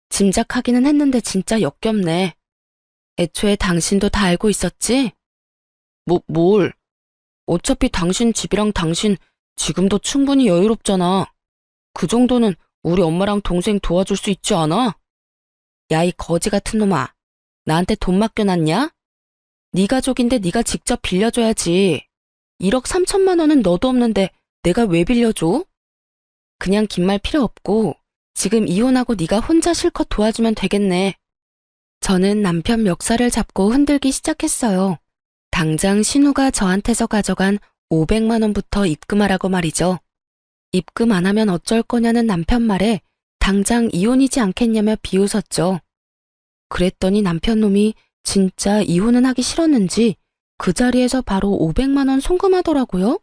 짐작하기는 했는데 진짜 역겹네. 애초에 당신도 다 알고 있었지? 뭘? 어차피 당신 집이랑 당신 지금도 충분히 여유롭잖아. 그 정도는 우리 엄마랑 동생 도와줄 수 있지 않아? 야, 이 거지 같은 놈아. 나한테 돈 맡겨놨냐? 네 가족인데 네가 직접 빌려줘야지. 1억 3천만 원은 너도 없는데 내가 왜 빌려줘? 그냥 긴 말 필요 없고 지금 이혼하고 네가 혼자 실컷 도와주면 되겠네. 저는 남편 멱살을 잡고 흔들기 시작했어요. 당장 신우가 저한테서 가져간 500만 원부터 입금하라고 말이죠. 입금 안 하면 어쩔 거냐는 남편 말에 당장 이혼이지 않겠냐며 비웃었죠. 그랬더니 남편 놈이 진짜 이혼은 하기 싫었는지 그 자리에서 바로 500만 원 송금하더라고요.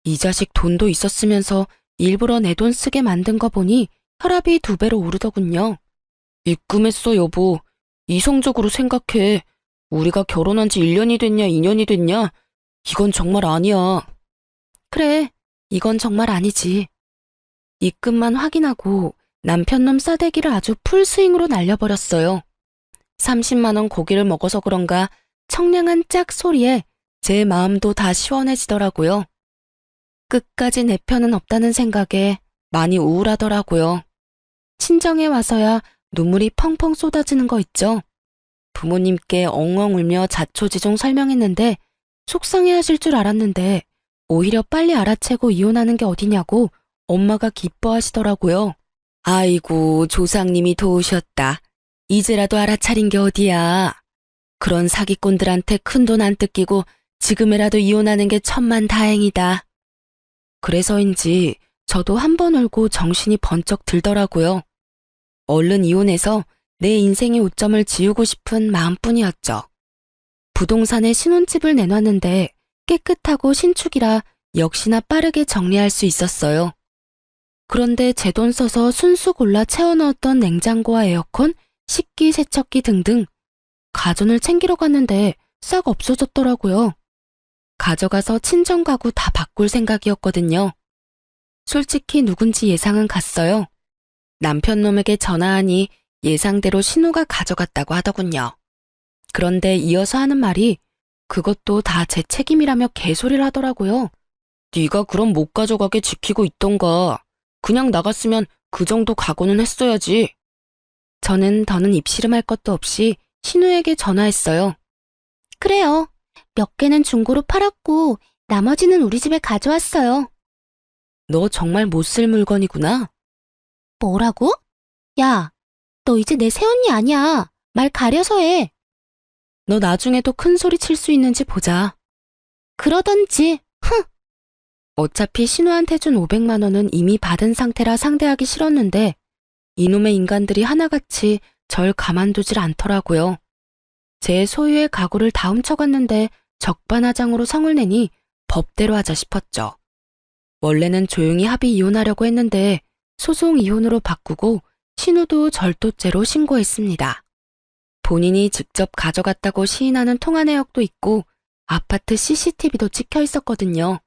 이 자식 돈도 있었으면서 일부러 내 돈 쓰게 만든 거 보니 혈압이 2배로 오르더군요. 입금했어, 여보. 이성적으로 생각해. 우리가 결혼한 지 1년이 됐냐, 2년이 됐냐? 이건 정말 아니야. 그래, 이건 정말 아니지. 입금만 확인하고 남편놈 싸대기를 아주 풀스윙으로 날려버렸어요. 30만 원 고기를 먹어서 그런가 청량한 짝 소리에 제 마음도 다 시원해지더라고요. 끝까지 내 편은 없다는 생각에 많이 우울하더라고요. 친정에 와서야 눈물이 펑펑 쏟아지는 거 있죠. 부모님께 엉엉 울며 자초지종 설명했는데 속상해하실 줄 알았는데 오히려 빨리 알아채고 이혼하는 게 어디냐고 엄마가 기뻐하시더라고요. 아이고, 조상님이 도우셨다. 이제라도 알아차린 게 어디야. 그런 사기꾼들한테 큰돈 안 뜯기고 지금이라도 이혼하는 게 천만다행이다. 그래서인지 저도 한 번 울고 정신이 번쩍 들더라고요. 얼른 이혼해서 내 인생의 오점을 지우고 싶은 마음뿐이었죠. 부동산에 신혼집을 내놨는데 깨끗하고 신축이라 역시나 빠르게 정리할 수 있었어요. 그런데 제 돈 써서 순수 골라 채워넣었던 냉장고와 에어컨, 식기, 세척기 등등 가전을 챙기러 갔는데 싹 없어졌더라고요. 가져가서 친정 가구 다 바꿀 생각이었거든요. 솔직히 누군지 예상은 갔어요. 남편 놈에게 전화하니 예상대로 신우가 가져갔다고 하더군요. 그런데 이어서 하는 말이 그것도 다 제 책임이라며 개소리를 하더라고요. 네가 그럼 못 가져가게 지키고 있던가. 그냥 나갔으면 그 정도 각오는 했어야지. 저는 더는 입씨름할 것도 없이 신우에게 전화했어요. 그래요. 몇 개는 중고로 팔았고 나머지는 우리 집에 가져왔어요. 너 정말 못 쓸 물건이구나. 뭐라고? 야, 너 이제 내 새언니 아니야. 말 가려서 해. 너 나중에도 큰 소리 칠 수 있는지 보자. 그러던지. 어차피 신우한테 준 500만 원은 이미 받은 상태라 상대하기 싫었는데 이놈의 인간들이 하나같이 절 가만두질 않더라고요. 제 소유의 가구를 다 훔쳐갔는데 적반하장으로 성을 내니 법대로 하자 싶었죠. 원래는 조용히 합의 이혼하려고 했는데 소송 이혼으로 바꾸고 신우도 절도죄로 신고했습니다. 본인이 직접 가져갔다고 시인하는 통화 내역도 있고 아파트 CCTV도 찍혀 있었거든요.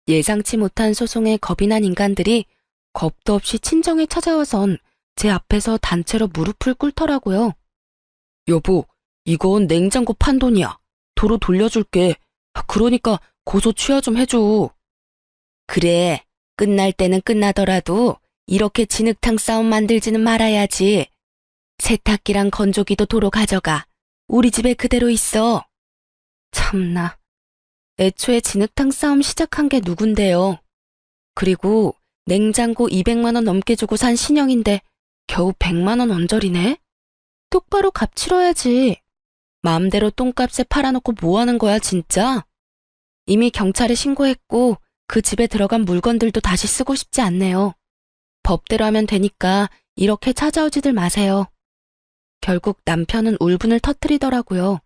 예상치 못한 소송에 겁이 난 인간들이 겁도 없이 친정에 찾아와선 제 앞에서 단체로 무릎을 꿇더라고요. 여보, 이건 냉장고 판 돈이야. 도로 돌려줄게. 그러니까 고소 취하 좀 해줘. 그래, 끝날 때는 끝나더라도 이렇게 진흙탕 싸움 만들지는 말아야지. 세탁기랑 건조기도 도로 가져가. 우리 집에 그대로 있어. 참나. 애초에 진흙탕 싸움 시작한 게 누군데요. 그리고 냉장고 200만 원 넘게 주고 산 신형인데 겨우 100만 원 언저리네? 똑바로 값 치러야지. 마음대로 똥값에 팔아놓고 뭐 하는 거야 진짜? 이미 경찰에 신고했고 그 집에 들어간 물건들도 다시 쓰고 싶지 않네요. 법대로 하면 되니까 이렇게 찾아오지들 마세요. 결국 남편은 울분을 터뜨리더라고요.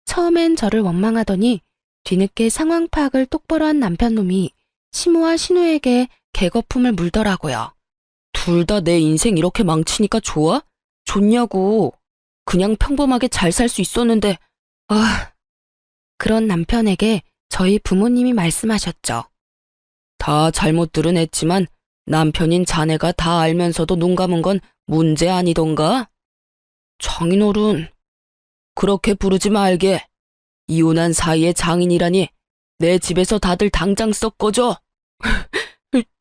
처음엔 저를 원망하더니 뒤늦게 상황 파악을 똑바로 한 남편놈이 시모와 신우에게 개거품을 물더라고요. 둘 다 내 인생 이렇게 망치니까 좋아? 좋냐고. 그냥 평범하게 잘 살 수 있었는데 그런 남편에게 저희 부모님이 말씀하셨죠. 다 잘못들은 했지만 남편인 자네가 다 알면서도 눈 감은 건 문제 아니던가? 장인어른, 그렇게 부르지 말게. 이혼한 사이에 장인이라니 내 집에서 다들 당장 썩 꺼져.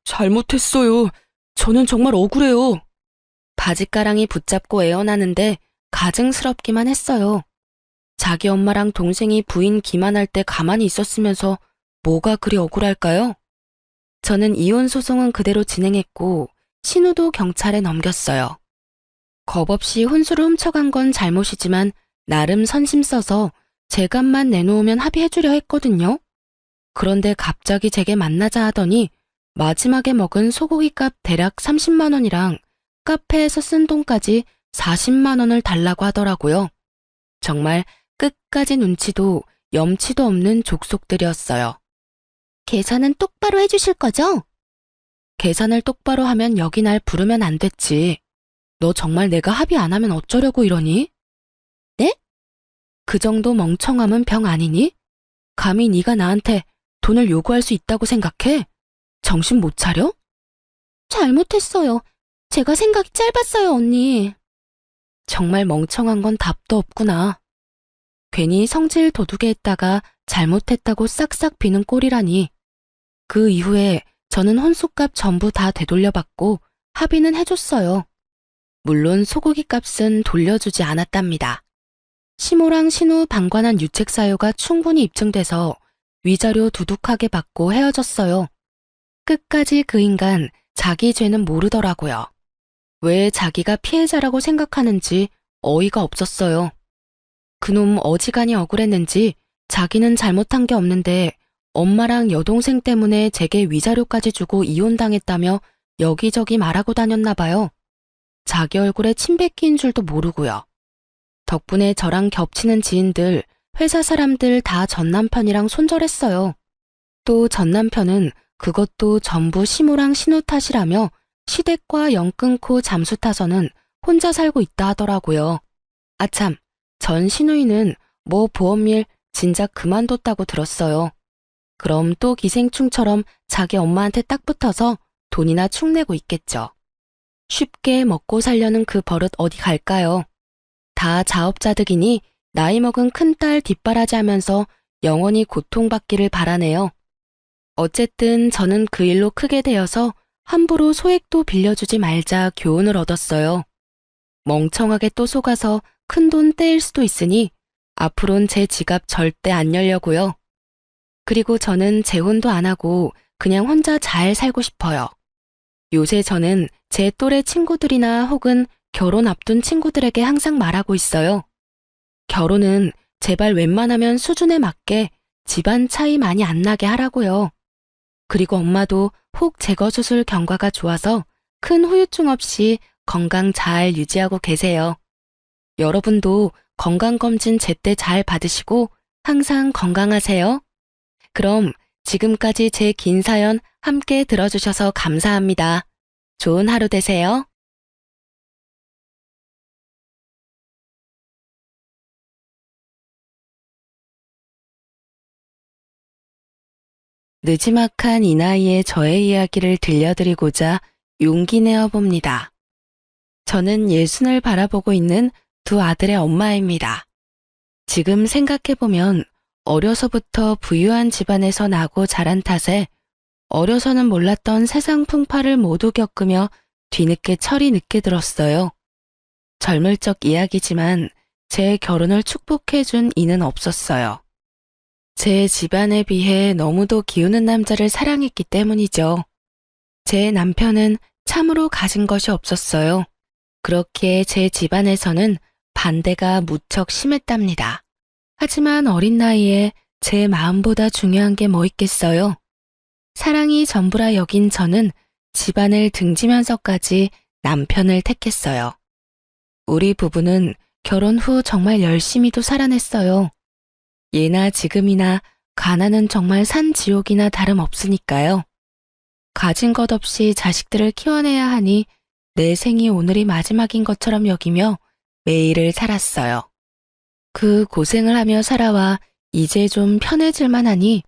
잘못했어요. 저는 정말 억울해요. 바짓가랑이 붙잡고 애원하는데 가증스럽기만 했어요. 자기 엄마랑 동생이 부인 기만할 때 가만히 있었으면서 뭐가 그리 억울할까요? 저는 이혼 소송은 그대로 진행했고 신우도 경찰에 넘겼어요. 겁 없이 혼수를 훔쳐간 건 잘못이지만 나름 선심 써서 제 값만 내놓으면 합의해주려 했거든요. 그런데 갑자기 제게 만나자 하더니 마지막에 먹은 소고기 값 대략 30만 원이랑 카페에서 쓴 돈까지 40만 원을 달라고 하더라고요. 정말 끝까지 눈치도 염치도 없는 족속들이었어요. 계산은 똑바로 해주실 거죠? 계산을 똑바로 하면 여기 날 부르면 안 됐지. 너 정말 내가 합의 안 하면 어쩌려고 이러니? 네? 그 정도 멍청함은 병 아니니? 감히 네가 나한테 돈을 요구할 수 있다고 생각해? 정신 못 차려? 잘못했어요. 제가 생각이 짧았어요, 언니. 정말 멍청한 건 답도 없구나. 괜히 성질 도두게 했다가 잘못했다고 싹싹 비는 꼴이라니. 그 이후에 저는 혼수값 전부 다 되돌려받고 합의는 해줬어요. 물론 소고기 값은 돌려주지 않았답니다. 시모랑 신우 방관한 유책 사유가 충분히 입증돼서 위자료 두둑하게 받고 헤어졌어요. 끝까지 그 인간 자기 죄는 모르더라고요. 왜 자기가 피해자라고 생각하는지 어이가 없었어요. 그놈 어지간히 억울했는지 자기는 잘못한 게 없는데 엄마랑 여동생 때문에 제게 위자료까지 주고 이혼당했다며 여기저기 말하고 다녔나 봐요. 자기 얼굴에 침 뱉기인 줄도 모르고요. 덕분에 저랑 겹치는 지인들 회사 사람들 다 전 남편이랑 손절했어요. 또 전 남편은 그것도 전부 시무랑 신우 탓이라며 시댁과 연 끊고 잠수 타서는 혼자 살고 있다 하더라고요. 아참, 전 시누이는 뭐 보험일 진작 그만뒀다고 들었어요. 그럼 또 기생충처럼 자기 엄마한테 딱 붙어서 돈이나 축내고 있겠죠. 쉽게 먹고 살려는 그 버릇 어디 갈까요? 다 자업자득이니 나이 먹은 큰딸 뒷바라지하면서 영원히 고통받기를 바라네요. 어쨌든 저는 그 일로 크게 되어서 함부로 소액도 빌려주지 말자 교훈을 얻었어요. 멍청하게 또 속아서 큰돈 떼일 수도 있으니 앞으론 제 지갑 절대 안 열려고요. 그리고 저는 재혼도 안 하고 그냥 혼자 잘 살고 싶어요. 요새 저는 제 또래 친구들이나 혹은 결혼 앞둔 친구들에게 항상 말하고 있어요. 결혼은 제발 웬만하면 수준에 맞게 집안 차이 많이 안 나게 하라고요. 그리고 엄마도 혹 제거수술 경과가 좋아서 큰 후유증 없이 건강 잘 유지하고 계세요. 여러분도 건강검진 제때 잘 받으시고 항상 건강하세요. 그럼 지금까지 제 긴 사연 함께 들어주셔서 감사합니다. 좋은 하루 되세요. 느지막한 이 나이에 저의 이야기를 들려드리고자 용기 내어 봅니다. 저는 예순을 바라보고 있는 두 아들의 엄마입니다. 지금 생각해보면 어려서부터 부유한 집안에서 나고 자란 탓에 어려서는 몰랐던 세상 풍파를 모두 겪으며 뒤늦게 철이 늦게 들었어요. 젊을 적 이야기지만 제 결혼을 축복해준 이는 없었어요. 제 집안에 비해 너무도 기우는 남자를 사랑했기 때문이죠. 제 남편은 참으로 가진 것이 없었어요. 그렇기에 제 집안에서는 반대가 무척 심했답니다. 하지만 어린 나이에 제 마음보다 중요한 게 뭐 있겠어요. 사랑이 전부라 여긴 저는 집안을 등지면서까지 남편을 택했어요. 우리 부부는 결혼 후 정말 열심히도 살아냈어요. 예나 지금이나 가난은 정말 산지옥이나 다름없으니까요. 가진 것 없이 자식들을 키워내야 하니 내 생이 오늘이 마지막인 것처럼 여기며 매일을 살았어요. 그 고생을 하며 살아와 이제 좀 편해질만 하니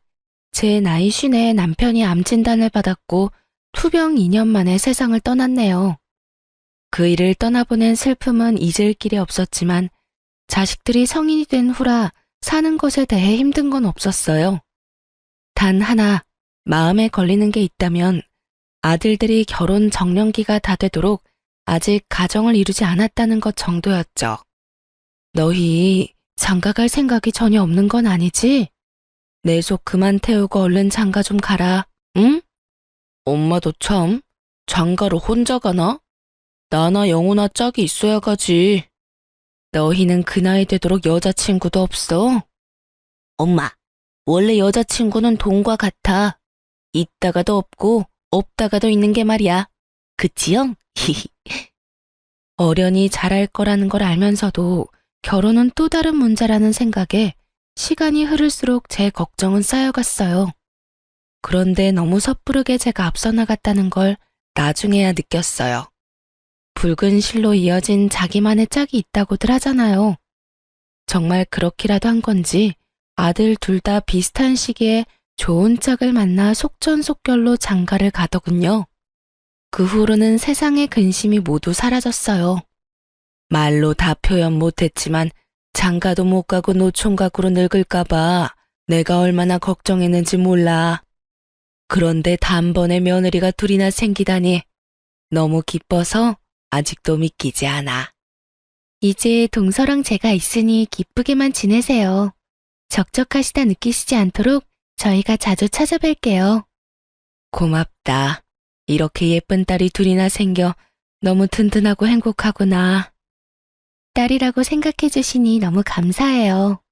제 나이 50에 남편이 암 진단을 받았고 투병 2년 만에 세상을 떠났네요. 그 일을 떠나보낸 슬픔은 잊을 길이 없었지만 자식들이 성인이 된 후라 사는 것에 대해 힘든 건 없었어요. 단 하나 마음에 걸리는 게 있다면 아들들이 결혼 정년기가 다 되도록 아직 가정을 이루지 않았다는 것 정도였죠. 너희 장가갈 생각이 전혀 없는 건 아니지? 내 속 그만 태우고 얼른 장가 좀 가라, 응? 엄마도 참, 장가를 혼자 가나? 나나 영호나 짝이 있어야 가지. 너희는 그 나이 되도록 여자친구도 없어? 엄마, 원래 여자친구는 돈과 같아. 있다가도 없고 없다가도 있는 게 말이야. 그치요? 어련히 잘할 거라는 걸 알면서도 결혼은 또 다른 문제라는 생각에 시간이 흐를수록 제 걱정은 쌓여갔어요. 그런데 너무 섣부르게 제가 앞서 나갔다는 걸 나중에야 느꼈어요. 붉은 실로 이어진 자기만의 짝이 있다고들 하잖아요. 정말 그렇기라도 한 건지 아들 둘 다 비슷한 시기에 좋은 짝을 만나 속전속결로 장가를 가더군요. 그 후로는 세상의 근심이 모두 사라졌어요. 말로 다 표현 못했지만 장가도 못 가고 노총각으로 늙을까봐 내가 얼마나 걱정했는지 몰라. 그런데 단번에 며느리가 둘이나 생기다니 너무 기뻐서 아직도 믿기지 않아. 이제 동서랑 제가 있으니 기쁘게만 지내세요. 적적하시다 느끼시지 않도록 저희가 자주 찾아뵐게요. 고맙다. 이렇게 예쁜 딸이 둘이나 생겨 너무 든든하고 행복하구나. 딸이라고 생각해 주시니 너무 감사해요.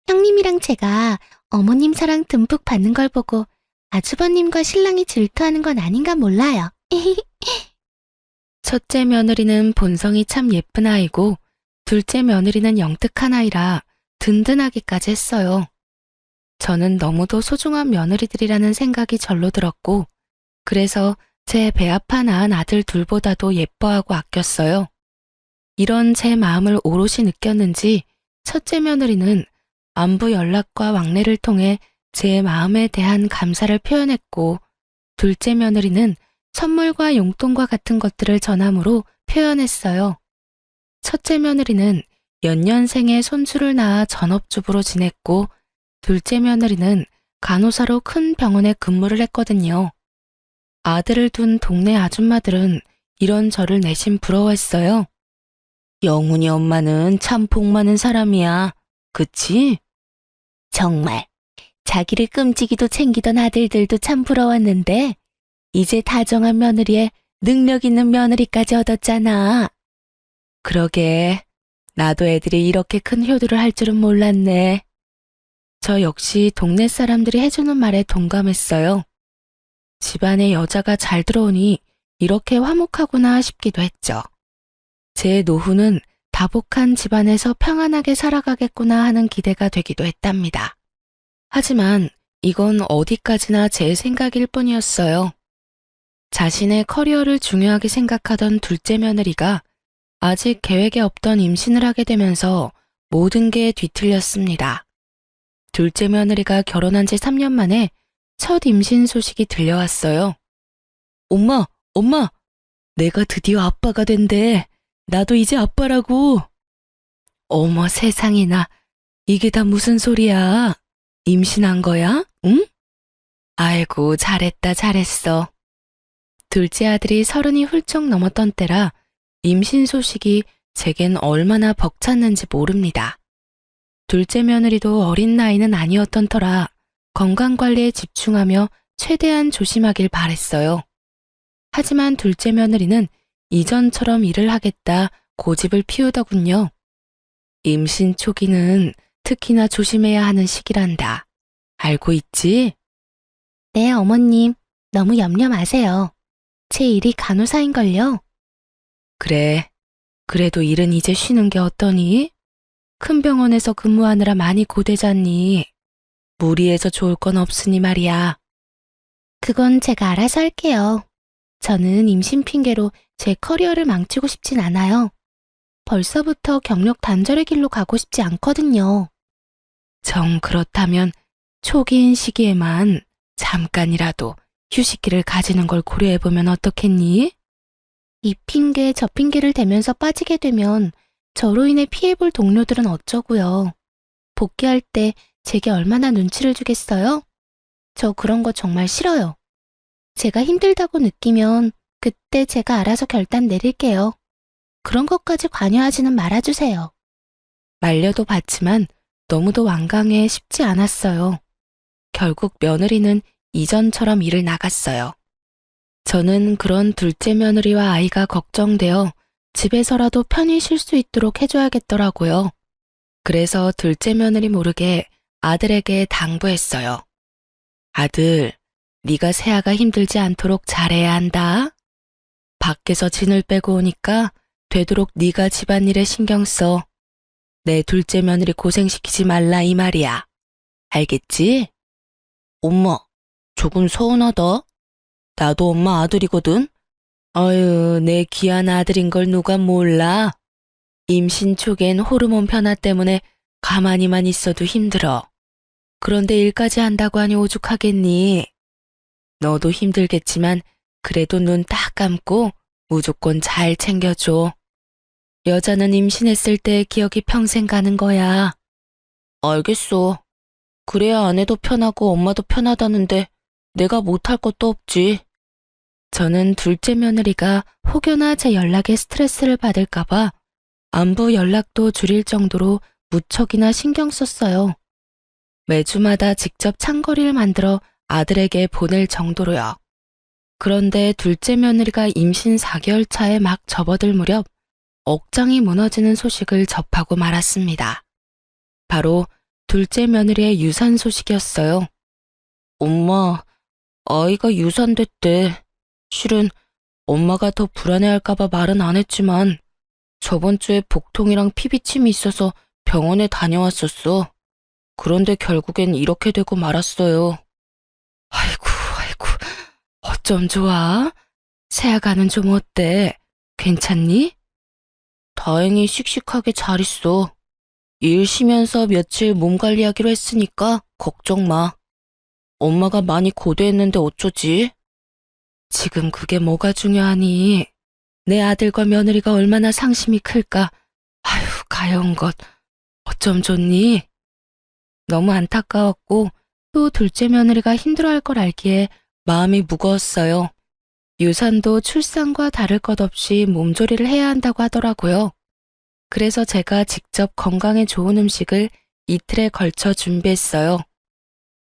형님이랑 제가 어머님 사랑 듬뿍 받는 걸 보고 아주버님과 신랑이 질투하는 건 아닌가 몰라요. 첫째 며느리는 본성이 참 예쁜 아이고 둘째 며느리는 영특한 아이라 든든하기까지 했어요. 저는 너무도 소중한 며느리들이라는 생각이 절로 들었고, 그래서 제 배 아파 낳은 아들 둘보다도 예뻐하고 아꼈어요. 이런 제 마음을 오롯이 느꼈는지 첫째 며느리는 안부 연락과 왕래를 통해 제 마음에 대한 감사를 표현했고, 둘째 며느리는 선물과 용돈과 같은 것들을 전함으로 표현했어요. 첫째 며느리는 연년생에 손주를 낳아 전업주부로 지냈고, 둘째 며느리는 간호사로 큰 병원에 근무를 했거든요. 아들을 둔 동네 아줌마들은 이런 저를 내심 부러워했어요. 영훈이 엄마는 참 복 많은 사람이야. 그치? 정말 자기를 끔찍이도 챙기던 아들들도 참 부러웠는데 이제 다정한 며느리에 능력 있는 며느리까지 얻었잖아. 그러게 나도 애들이 이렇게 큰 효도를 할 줄은 몰랐네. 저 역시 동네 사람들이 해주는 말에 동감했어요. 집안에 여자가 잘 들어오니 이렇게 화목하구나 싶기도 했죠. 제 노후는 다복한 집안에서 평안하게 살아가겠구나 하는 기대가 되기도 했답니다. 하지만 이건 어디까지나 제 생각일 뿐이었어요. 자신의 커리어를 중요하게 생각하던 둘째 며느리가 아직 계획에 없던 임신을 하게 되면서 모든 게 뒤틀렸습니다. 둘째 며느리가 결혼한 지 3년 만에 첫 임신 소식이 들려왔어요. 엄마, 내가 드디어 아빠가 된대. 나도 이제 아빠라고. 어머 세상에나, 이게 다 무슨 소리야? 임신한 거야? 응? 아이고 잘했어. 둘째 아들이 30이 훌쩍 넘었던 때라 임신 소식이 제겐 얼마나 벅찼는지 모릅니다. 둘째 며느리도 어린 나이는 아니었던 터라 건강관리에 집중하며 최대한 조심하길 바랬어요. 하지만 둘째 며느리는 이전처럼 일을 하겠다 고집을 피우더군요. 임신 초기는 특히나 조심해야 하는 시기란다. 알고 있지? 네, 어머님. 너무 염려 마세요. 제 일이 간호사인걸요. 그래. 그래도 일은 이제 쉬는 게 어떠니? 큰 병원에서 근무하느라 많이 고되잖니. 무리해서 좋을 건 없으니 말이야. 그건 제가 알아서 할게요. 저는 임신 핑계로 제 커리어를 망치고 싶진 않아요. 벌써부터 경력 단절의 길로 가고 싶지 않거든요. 정 그렇다면 초기인 시기에만 잠깐이라도 휴식기를 가지는 걸 고려해보면 어떻겠니? 이 핑계 저 핑계를 대면서 빠지게 되면 저로 인해 피해볼 동료들은 어쩌고요. 복귀할 때 제게 얼마나 눈치를 주겠어요? 저 그런 거 정말 싫어요. 제가 힘들다고 느끼면 그때 제가 알아서 결단 내릴게요. 그런 것까지 관여하지는 말아주세요. 말려도 봤지만 너무도 완강해 쉽지 않았어요. 결국 며느리는 이전처럼 일을 나갔어요. 저는 그런 둘째 며느리와 아이가 걱정되어 집에서라도 편히 쉴 수 있도록 해줘야겠더라고요. 그래서 둘째 며느리 모르게 아들에게 당부했어요. 아들, 네가 세아가 힘들지 않도록 잘해야 한다. 밖에서 진을 빼고 오니까 되도록 네가 집안일에 신경 써. 내 둘째 며느리 고생시키지 말라 이 말이야. 알겠지? 엄마, 조금 서운하다. 나도 엄마 아들이거든. 아유, 내 귀한 아들인 걸 누가 몰라. 임신 초기엔 호르몬 변화 때문에 가만히만 있어도 힘들어. 그런데 일까지 한다고 하니 오죽하겠니? 너도 힘들겠지만 그래도 눈 딱 감고 무조건 잘 챙겨줘. 여자는 임신했을 때 기억이 평생 가는 거야. 알겠어. 그래야 아내도 편하고 엄마도 편하다는데 내가 못할 것도 없지. 저는 둘째 며느리가 혹여나 제 연락에 스트레스를 받을까봐 안부 연락도 줄일 정도로 무척이나 신경 썼어요. 매주마다 직접 창거리를 만들어 아들에게 보낼 정도로요. 그런데 둘째 며느리가 임신 4개월 차에 막 접어들 무렵 억장이 무너지는 소식을 접하고 말았습니다. 바로 둘째 며느리의 유산 소식이었어요. 엄마, 아이가 유산됐대. 실은 엄마가 더 불안해할까봐 말은 안 했지만 저번 주에 복통이랑 피비침이 있어서 병원에 다녀왔었어. 그런데 결국엔 이렇게 되고 말았어요. 아이고, 아이고, 어쩜 좋아? 세아가는 좀 어때? 괜찮니? 다행히 씩씩하게 잘 있어. 일 쉬면서 며칠 몸 관리하기로 했으니까 걱정 마. 엄마가 많이 고대했는데 어쩌지? 지금 그게 뭐가 중요하니? 내 아들과 며느리가 얼마나 상심이 클까? 아휴, 가여운 것. 어쩜 좋니? 너무 안타까웠고 또 둘째 며느리가 힘들어할 걸 알기에 마음이 무거웠어요. 유산도 출산과 다를 것 없이 몸조리를 해야 한다고 하더라고요. 그래서 제가 직접 건강에 좋은 음식을 이틀에 걸쳐 준비했어요.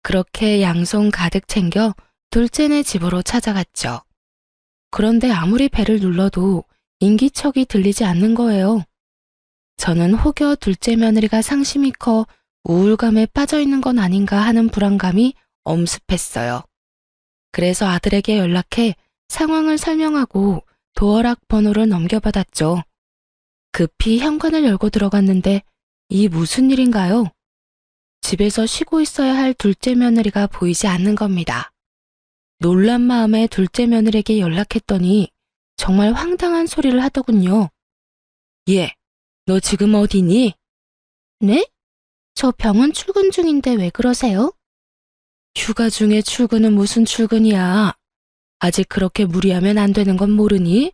그렇게 양손 가득 챙겨 둘째네 집으로 찾아갔죠. 그런데 아무리 배를 눌러도 인기척이 들리지 않는 거예요. 저는 혹여 둘째 며느리가 상심이 커 우울감에 빠져 있는 건 아닌가 하는 불안감이 엄습했어요. 그래서 아들에게 연락해 상황을 설명하고 도어락 번호를 넘겨받았죠. 급히 현관을 열고 들어갔는데 이 무슨 일인가요? 집에서 쉬고 있어야 할 둘째 며느리가 보이지 않는 겁니다. 놀란 마음에 둘째 며느리에게 연락했더니 정말 황당한 소리를 하더군요. 얘, 너 지금 어디니? 네? 저 병원 출근 중인데 왜 그러세요? 휴가 중에 출근은 무슨 출근이야? 아직 그렇게 무리하면 안 되는 건 모르니?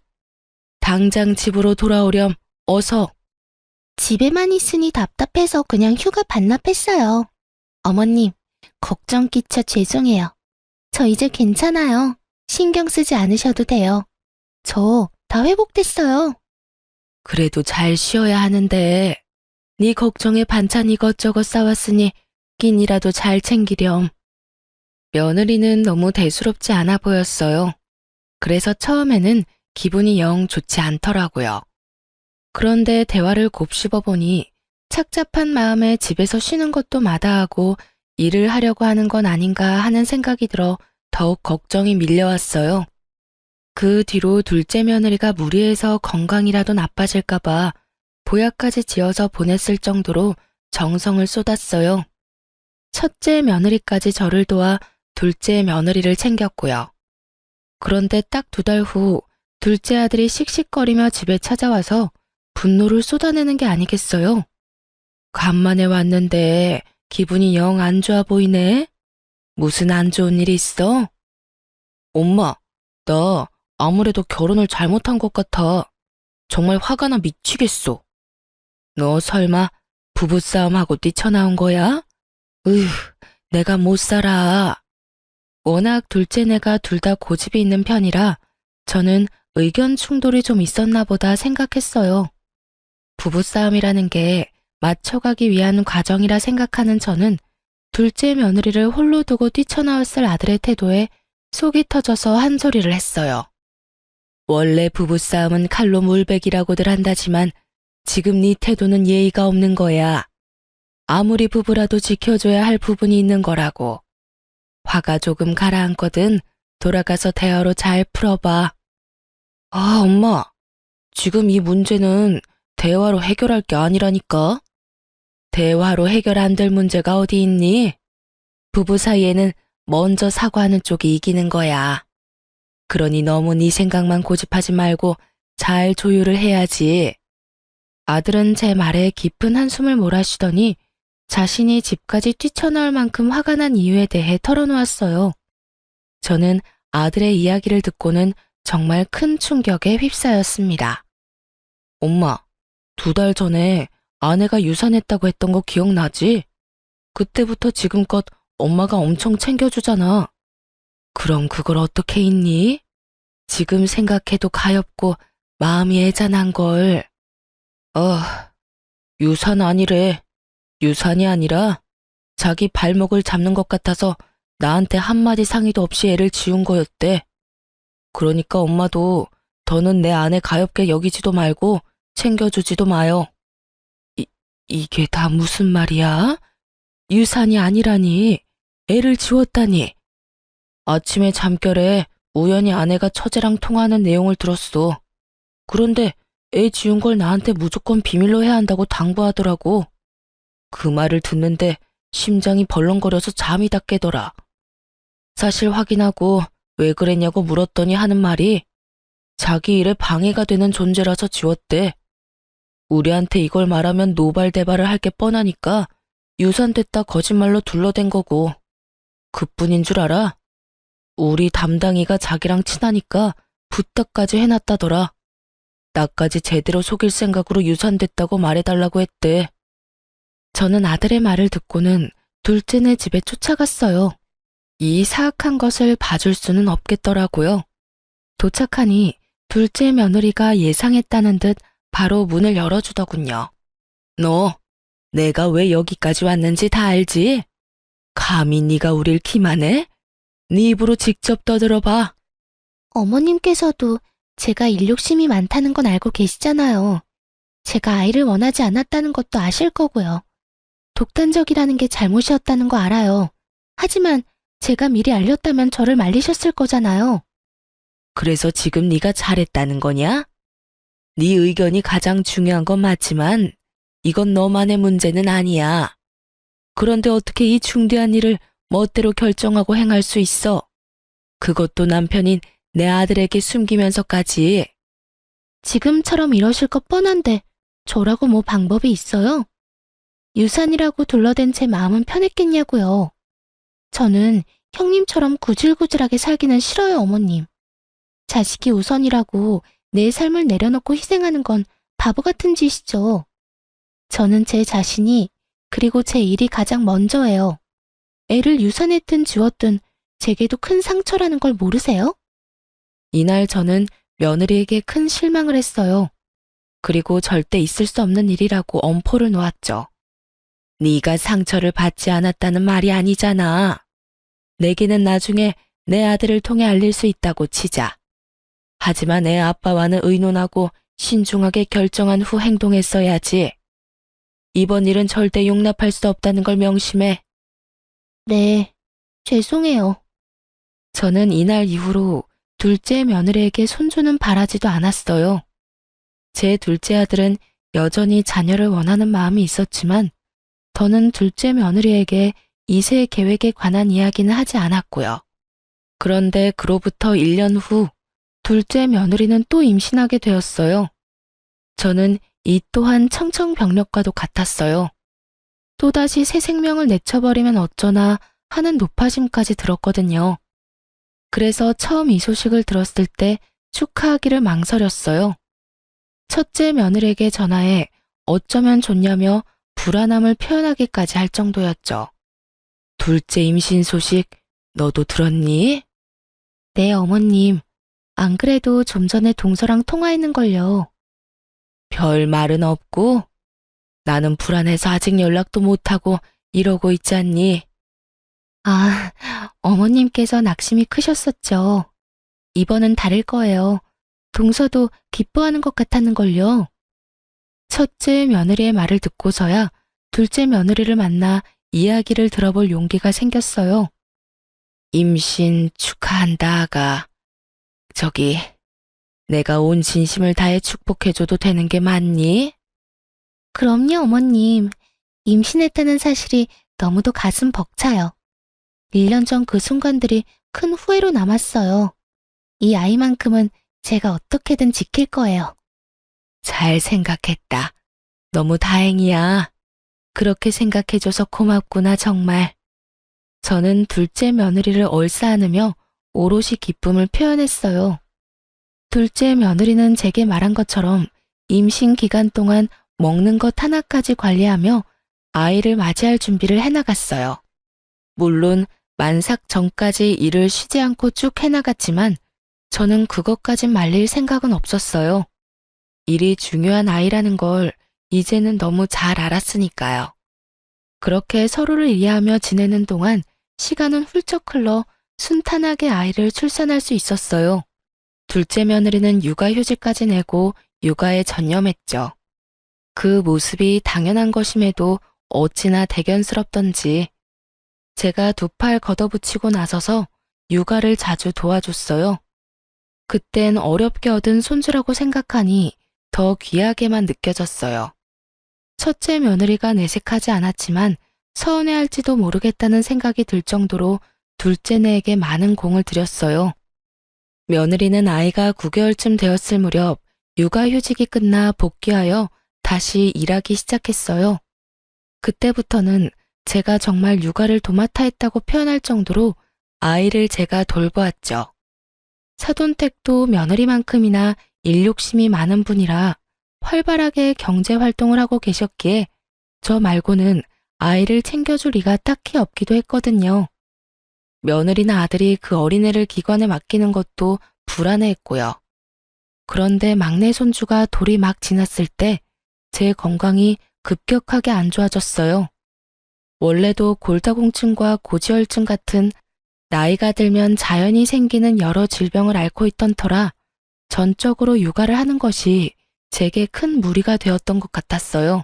당장 집으로 돌아오렴, 어서. 집에만 있으니 답답해서 그냥 휴가 반납했어요. 어머님, 걱정 끼쳐 죄송해요. 저 이제 괜찮아요. 신경 쓰지 않으셔도 돼요. 저 다 회복됐어요. 그래도 잘 쉬어야 하는데. 네 걱정에 반찬 이것저것 싸왔으니 끼니라도 잘 챙기렴. 며느리는 너무 대수롭지 않아 보였어요. 그래서 처음에는 기분이 영 좋지 않더라고요. 그런데 대화를 곱씹어 보니 착잡한 마음에 집에서 쉬는 것도 마다하고 일을 하려고 하는 건 아닌가 하는 생각이 들어 더욱 걱정이 밀려왔어요. 그 뒤로 둘째 며느리가 무리해서 건강이라도 나빠질까봐 보약까지 지어서 보냈을 정도로 정성을 쏟았어요. 첫째 며느리까지 저를 도와 둘째 며느리를 챙겼고요. 그런데 딱 2달 후 둘째 아들이 씩씩거리며 집에 찾아와서 분노를 쏟아내는 게 아니겠어요? 간만에 왔는데 기분이 영 안 좋아 보이네? 무슨 안 좋은 일 있어? 엄마, 나 아무래도 결혼을 잘못한 것 같아. 정말 화가 나 미치겠어. 너 설마 부부싸움하고 뛰쳐나온 거야? 으휴, 내가 못 살아. 워낙 둘째네가 둘 다 고집이 있는 편이라 저는 의견 충돌이 좀 있었나 보다 생각했어요. 부부싸움이라는 게 맞춰가기 위한 과정이라 생각하는 저는 둘째 며느리를 홀로 두고 뛰쳐나왔을 아들의 태도에 속이 터져서 한 소리를 했어요. 원래 부부싸움은 칼로 물베기라고들 한다지만 지금 네 태도는 예의가 없는 거야. 아무리 부부라도 지켜줘야 할 부분이 있는 거라고. 화가 조금 가라앉거든 돌아가서 대화로 잘 풀어봐. 아, 엄마. 지금 이 문제는 대화로 해결할 게 아니라니까. 대화로 해결 안 될 문제가 어디 있니? 부부 사이에는 먼저 사과하는 쪽이 이기는 거야. 그러니 너무 네 생각만 고집하지 말고 잘 조율을 해야지. 아들은 제 말에 깊은 한숨을 몰아쉬더니 자신이 집까지 뛰쳐나올 만큼 화가 난 이유에 대해 털어놓았어요. 저는 아들의 이야기를 듣고는 정말 큰 충격에 휩싸였습니다. 엄마, 2달 전에 아내가 유산했다고 했던 거 기억나지? 그때부터 지금껏 엄마가 엄청 챙겨주잖아. 그럼 그걸 어떻게 잊니? 지금 생각해도 가엾고 마음이 애잔한 걸. 유산 아니래. 유산이 아니라 자기 발목을 잡는 것 같아서 나한테 한마디 상의도 없이 애를 지운 거였대. 그러니까 엄마도 더는 내 아내 가엾게 여기지도 말고 챙겨주지도 마요. 이게 다 무슨 말이야? 유산이 아니라니. 애를 지웠다니. 아침에 잠결에 우연히 아내가 처제랑 통화하는 내용을 들었어. 그런데 애 지운 걸 나한테 무조건 비밀로 해야 한다고 당부하더라고. 그 말을 듣는데 심장이 벌렁거려서 잠이 다 깨더라. 사실 확인하고 왜 그랬냐고 물었더니 하는 말이 자기 일에 방해가 되는 존재라서 지웠대. 우리한테 이걸 말하면 노발대발을 할 게 뻔하니까 유산됐다 거짓말로 둘러댄 거고. 그뿐인 줄 알아? 우리 담당이가 자기랑 친하니까 부탁까지 해놨다더라. 나까지 제대로 속일 생각으로 유산됐다고 말해달라고 했대. 저는 아들의 말을 듣고는 둘째네 집에 쫓아갔어요. 이 사악한 것을 봐줄 수는 없겠더라고요. 도착하니 둘째 며느리가 예상했다는 듯 바로 문을 열어주더군요. 너, 내가 왜 여기까지 왔는지 다 알지? 감히 네가 우릴 기만해? 네 입으로 직접 떠들어봐. 어머님께서도 제가 일 욕심이 많다는 건 알고 계시잖아요. 제가 아이를 원하지 않았다는 것도 아실 거고요. 독단적이라는 게 잘못이었다는 거 알아요. 하지만 제가 미리 알렸다면 저를 말리셨을 거잖아요. 그래서 지금 네가 잘했다는 거냐? 네 의견이 가장 중요한 건 맞지만 이건 너만의 문제는 아니야. 그런데 어떻게 이 중대한 일을 멋대로 결정하고 행할 수 있어? 그것도 남편인 내 아들에게 숨기면서까지. 지금처럼 이러실 것 뻔한데 저라고 뭐 방법이 있어요? 유산이라고 둘러댄 제 마음은 편했겠냐고요. 저는 형님처럼 구질구질하게 살기는 싫어요, 어머님. 자식이 우선이라고 내 삶을 내려놓고 희생하는 건 바보 같은 짓이죠. 저는 제 자신이 그리고 제 일이 가장 먼저예요. 애를 유산했든 지웠든 제게도 큰 상처라는 걸 모르세요? 이날 저는 며느리에게 큰 실망을 했어요. 그리고 절대 있을 수 없는 일이라고 엄포를 놓았죠. 네가 상처를 받지 않았다는 말이 아니잖아. 내게는 나중에 내 아들을 통해 알릴 수 있다고 치자. 하지만 애 아빠와는 의논하고 신중하게 결정한 후 행동했어야지. 이번 일은 절대 용납할 수 없다는 걸 명심해. 네, 죄송해요. 저는 이날 이후로 둘째 며느리에게 손주는 바라지도 않았어요. 제 둘째 아들은 여전히 자녀를 원하는 마음이 있었지만 더는 둘째 며느리에게 이세 계획에 관한 이야기는 하지 않았고요. 그런데 그로부터 1년 후 둘째 며느리는 또 임신하게 되었어요. 저는 이 또한 청천벽력과도 같았어요. 또다시 새 생명을 내쳐버리면 어쩌나 하는 높아심까지 들었거든요. 그래서 처음 이 소식을 들었을 때 축하하기를 망설였어요. 첫째 며느리에게 전화해 어쩌면 좋냐며 불안함을 표현하기까지 할 정도였죠. 둘째 임신 소식 너도 들었니? 네, 어머님. 안 그래도 좀 전에 동서랑 통화했는걸요. 별 말은 없고? 나는 불안해서 아직 연락도 못하고 이러고 있지 않니? 아, 어머님께서 낙심이 크셨었죠. 이번은 다를 거예요. 동서도 기뻐하는 것 같았는걸요. 첫째 며느리의 말을 듣고서야 둘째 며느리를 만나 이야기를 들어볼 용기가 생겼어요. 임신 축하한다, 아가. 저기, 내가 온 진심을 다해 축복해줘도 되는 게 맞니? 그럼요, 어머님. 임신했다는 사실이 너무도 가슴 벅차요. 1년 전 그 순간들이 큰 후회로 남았어요. 이 아이만큼은 제가 어떻게든 지킬 거예요. 잘 생각했다. 너무 다행이야. 그렇게 생각해줘서 고맙구나, 정말. 저는 둘째 며느리를 얼싸안으며 오롯이 기쁨을 표현했어요. 둘째 며느리는 제게 말한 것처럼 임신 기간 동안 먹는 것 하나까지 관리하며 아이를 맞이할 준비를 해나갔어요. 물론 만삭 전까지 일을 쉬지 않고 쭉 해나갔지만 저는 그것까진 말릴 생각은 없었어요. 일이 중요한 아이라는 걸 이제는 너무 잘 알았으니까요. 그렇게 서로를 이해하며 지내는 동안 시간은 훌쩍 흘러 순탄하게 아이를 출산할 수 있었어요. 둘째 며느리는 육아휴직까지 내고 육아에 전념했죠. 그 모습이 당연한 것임에도 어찌나 대견스럽던지 제가 두 팔 걷어붙이고 나서서 육아를 자주 도와줬어요. 그땐 어렵게 얻은 손주라고 생각하니 더 귀하게만 느껴졌어요. 첫째 며느리가 내색하지 않았지만 서운해할지도 모르겠다는 생각이 들 정도로 둘째네에게 많은 공을 들였어요. 며느리는 아이가 9개월쯤 되었을 무렵 육아휴직이 끝나 복귀하여 다시 일하기 시작했어요. 그때부터는 제가 정말 육아를 도맡아 했다고 표현할 정도로 아이를 제가 돌보았죠. 사돈댁도 며느리만큼이나 일욕심이 많은 분이라 활발하게 경제활동을 하고 계셨기에 저 말고는 아이를 챙겨줄 리가 딱히 없기도 했거든요. 며느리나 아들이 그 어린애를 기관에 맡기는 것도 불안해했고요. 그런데 막내 손주가 돌이 막 지났을 때 제 건강이 급격하게 안 좋아졌어요. 원래도 골다공증과 고지혈증 같은 나이가 들면 자연히 생기는 여러 질병을 앓고 있던 터라 전적으로 육아를 하는 것이 제게 큰 무리가 되었던 것 같았어요.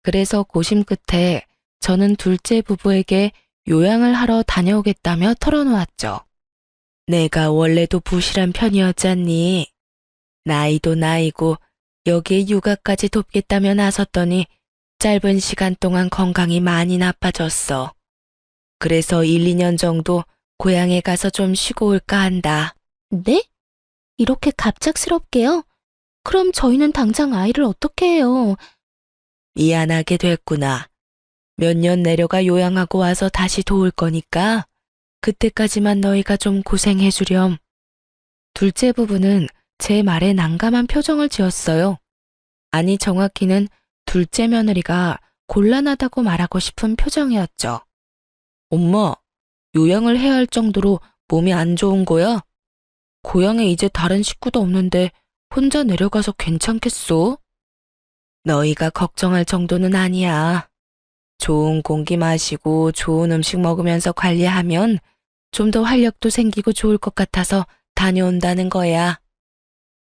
그래서 고심 끝에 저는 둘째 부부에게 요양을 하러 다녀오겠다며 털어놓았죠. 내가 원래도 부실한 편이었잖니. 나이도 나이고 여기에 육아까지 돕겠다며 나섰더니 짧은 시간 동안 건강이 많이 나빠졌어. 그래서 1, 2년 정도 고향에 가서 좀 쉬고 올까 한다. 네? 이렇게 갑작스럽게요? 그럼 저희는 당장 아이를 어떻게 해요? 미안하게 됐구나. 몇 년 내려가 요양하고 와서 다시 도울 거니까 그때까지만 너희가 좀 고생해 주렴. 둘째 부부는 제 말에 난감한 표정을 지었어요. 아니 정확히는 둘째 며느리가 곤란하다고 말하고 싶은 표정이었죠. 엄마, 요양을 해야 할 정도로 몸이 안 좋은 거야? 고향에 이제 다른 식구도 없는데 혼자 내려가서 괜찮겠어? 너희가 걱정할 정도는 아니야. 좋은 공기 마시고 좋은 음식 먹으면서 관리하면 좀 더 활력도 생기고 좋을 것 같아서 다녀온다는 거야.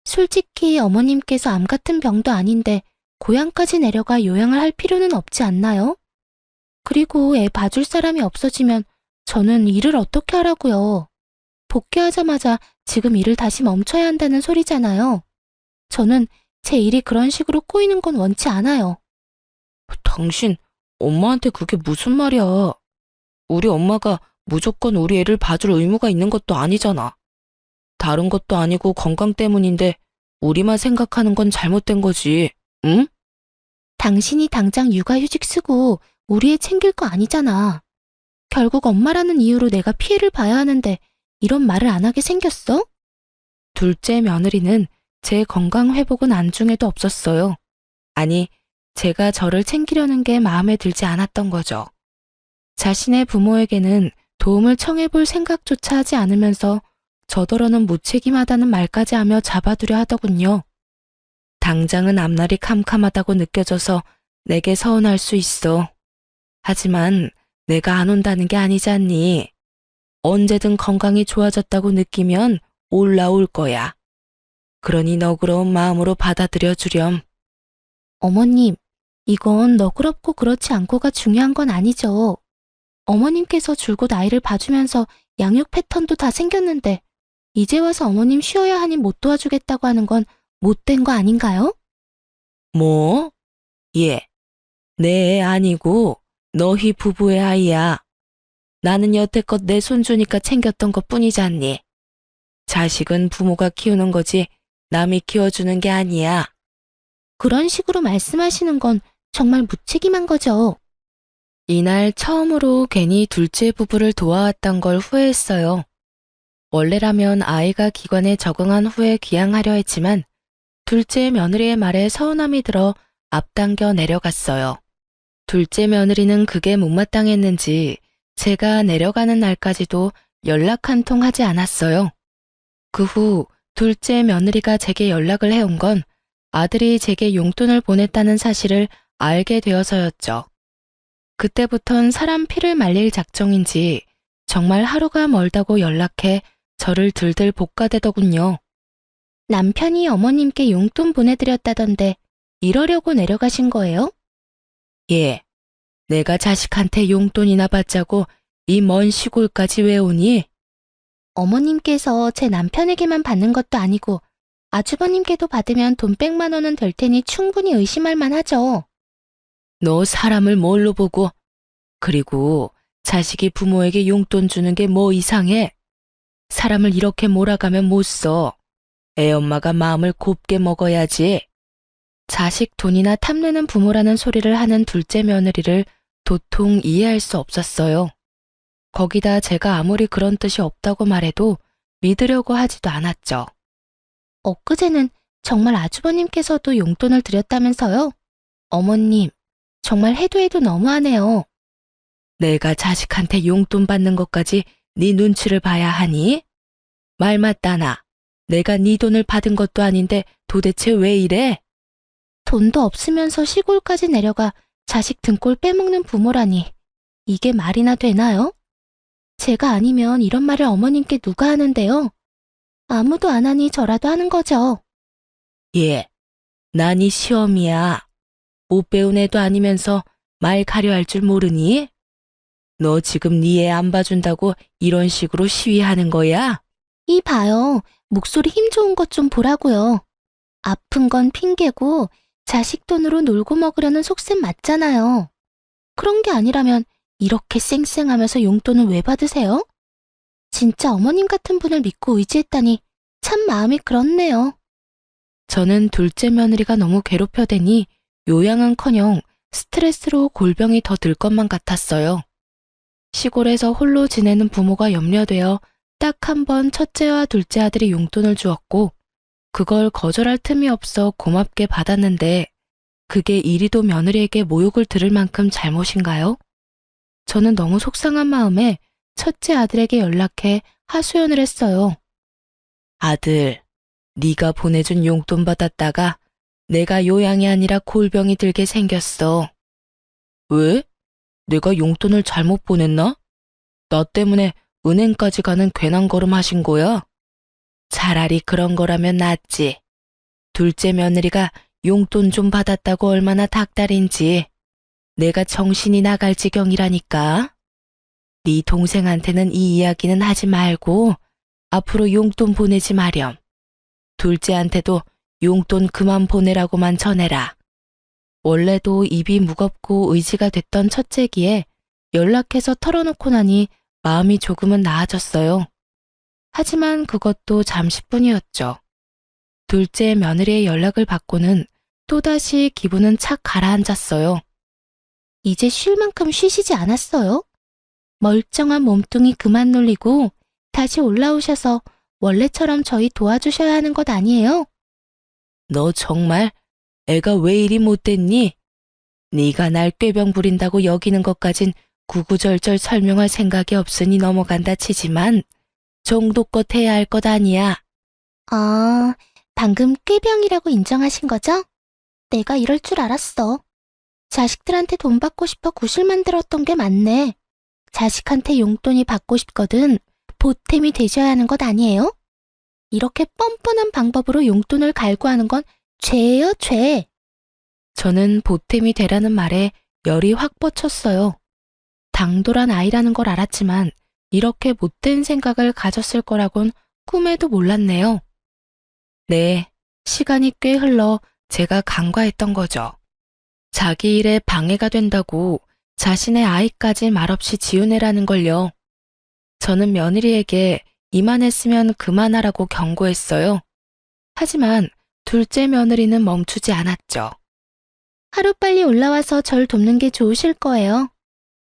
솔직히 어머님께서 암 같은 병도 아닌데 고향까지 내려가 요양을 할 필요는 없지 않나요? 그리고 애 봐줄 사람이 없어지면 저는 일을 어떻게 하라고요? 복귀하자마자 지금 일을 다시 멈춰야 한다는 소리잖아요. 저는 제 일이 그런 식으로 꼬이는 건 원치 않아요. 당신, 엄마한테 그게 무슨 말이야. 우리 엄마가 무조건 우리 애를 봐줄 의무가 있는 것도 아니잖아. 다른 것도 아니고 건강 때문인데 우리만 생각하는 건 잘못된 거지, 응? 당신이 당장 육아휴직 쓰고 우리 애 챙길 거 아니잖아. 결국 엄마라는 이유로 내가 피해를 봐야 하는데 이런 말을 안 하게 생겼어? 둘째 며느리는 제 건강 회복은 안중에도 없었어요. 아니, 제가 저를 챙기려는 게 마음에 들지 않았던 거죠. 자신의 부모에게는 도움을 청해볼 생각조차 하지 않으면서 저더러는 무책임하다는 말까지 하며 잡아두려 하더군요. 당장은 앞날이 캄캄하다고 느껴져서 내게 서운할 수 있어. 하지만 내가 안 온다는 게 아니잖니. 언제든 건강이 좋아졌다고 느끼면 올라올 거야. 그러니 너그러운 마음으로 받아들여 주렴. 어머님, 이건 너그럽고 그렇지 않고가 중요한 건 아니죠. 어머님께서 줄곧 아이를 봐주면서 양육 패턴도 다 생겼는데 이제 와서 어머님 쉬어야 하니 못 도와주겠다고 하는 건 못된 거 아닌가요? 뭐? 예. 내 애 아니고 너희 부부의 아이야. 나는 여태껏 내 손주니까 챙겼던 것 뿐이잖니. 자식은 부모가 키우는 거지 남이 키워주는 게 아니야. 그런 식으로 말씀하시는 건 정말 무책임한 거죠. 이날 처음으로 괜히 둘째 부부를 도와왔던 걸 후회했어요. 원래라면 아이가 기관에 적응한 후에 귀향하려 했지만 둘째 며느리의 말에 서운함이 들어 앞당겨 내려갔어요. 둘째 며느리는 그게 못마땅했는지 제가 내려가는 날까지도 연락 한 통 하지 않았어요. 그 후 둘째 며느리가 제게 연락을 해온 건 아들이 제게 용돈을 보냈다는 사실을 알게 되어서였죠. 그때부턴 사람 피를 말릴 작정인지 정말 하루가 멀다고 연락해 저를 들들 볶아대더군요. 남편이 어머님께 용돈 보내드렸다던데 이러려고 내려가신 거예요? 예, 내가 자식한테 용돈이나 받자고 이 먼 시골까지 왜 오니? 어머님께서 제 남편에게만 받는 것도 아니고 아주버님께도 받으면 돈 100만 원은 될 테니 충분히 의심할 만하죠. 너 사람을 뭘로 보고, 그리고 자식이 부모에게 용돈 주는 게 뭐 이상해? 사람을 이렇게 몰아가면 못 써. 애 엄마가 마음을 곱게 먹어야지. 자식 돈이나 탐내는 부모라는 소리를 하는 둘째 며느리를 도통 이해할 수 없었어요. 거기다 제가 아무리 그런 뜻이 없다고 말해도 믿으려고 하지도 않았죠. 엊그제는 정말 아주버님께서도 용돈을 드렸다면서요? 어머님, 정말 해도 해도 너무하네요. 내가 자식한테 용돈 받는 것까지 네 눈치를 봐야 하니? 말 맞다나. 내가 네 돈을 받은 것도 아닌데 도대체 왜 이래? 돈도 없으면서 시골까지 내려가 자식 등골 빼먹는 부모라니. 이게 말이나 되나요? 제가 아니면 이런 말을 어머님께 누가 하는데요? 아무도 안 하니 저라도 하는 거죠. 예, 나 네 시험이야. 못 배운 애도 아니면서 말 가려 할 줄 모르니? 너 지금 네 애 안 봐준다고 이런 식으로 시위하는 거야? 이 봐요. 목소리 힘 좋은 것 좀 보라고요. 아픈 건 핑계고 자식 돈으로 놀고 먹으려는 속셈 맞잖아요. 그런 게 아니라면 이렇게 쌩쌩하면서 용돈을 왜 받으세요? 진짜 어머님 같은 분을 믿고 의지했다니 참 마음이 그렇네요. 저는 둘째 며느리가 너무 괴롭혀대니 요양은커녕 스트레스로 골병이 더 들 것만 같았어요. 시골에서 홀로 지내는 부모가 염려되어 딱 한 번 첫째와 둘째 아들이 용돈을 주었고 그걸 거절할 틈이 없어 고맙게 받았는데 그게 이리도 며느리에게 모욕을 들을 만큼 잘못인가요? 저는 너무 속상한 마음에 첫째 아들에게 연락해 하소연을 했어요. 아들, 네가 보내준 용돈 받았다가 내가 요양이 아니라 골병이 들게 생겼어. 왜? 내가 용돈을 잘못 보냈나? 나 때문에 은행까지 가는 괜한 걸음 하신 거야? 차라리 그런 거라면 낫지. 둘째 며느리가 용돈 좀 받았다고 얼마나 닭달인지 내가 정신이 나갈 지경이라니까. 네 동생한테는 이 이야기는 하지 말고 앞으로 용돈 보내지 마렴. 둘째한테도 용돈 그만 보내라고만 전해라. 원래도 입이 무겁고 의지가 됐던 첫째기에 연락해서 털어놓고 나니 마음이 조금은 나아졌어요. 하지만 그것도 잠시뿐이었죠. 둘째 며느리의 연락을 받고는 또다시 기분은 착 가라앉았어요. 이제 쉴 만큼 쉬시지 않았어요? 멀쩡한 몸뚱이 그만 놀리고 다시 올라오셔서 원래처럼 저희 도와주셔야 하는 것 아니에요? 너 정말 애가 왜 이리 못됐니? 네가 날 꾀병 부린다고 여기는 것까진 구구절절 설명할 생각이 없으니 넘어간다 치지만 정도껏 해야 할 것 아니야. 아, 방금 꾀병이라고 인정하신 거죠? 내가 이럴 줄 알았어. 자식들한테 돈 받고 싶어 구실 만들었던 게 맞네. 자식한테 용돈이 받고 싶거든 보탬이 되셔야 하는 것 아니에요? 이렇게 뻔뻔한 방법으로 용돈을 갈구하는 건 죄예요, 죄. 저는 보탬이 되라는 말에 열이 확 뻗쳤어요. 당돌한 아이라는 걸 알았지만 이렇게 못된 생각을 가졌을 거라곤 꿈에도 몰랐네요. 네, 시간이 꽤 흘러 제가 간과했던 거죠. 자기 일에 방해가 된다고 자신의 아이까지 말없이 지우내라는 걸요. 저는 며느리에게 이만했으면 그만하라고 경고했어요. 하지만 둘째 며느리는 멈추지 않았죠. 하루빨리 올라와서 절 돕는 게 좋으실 거예요.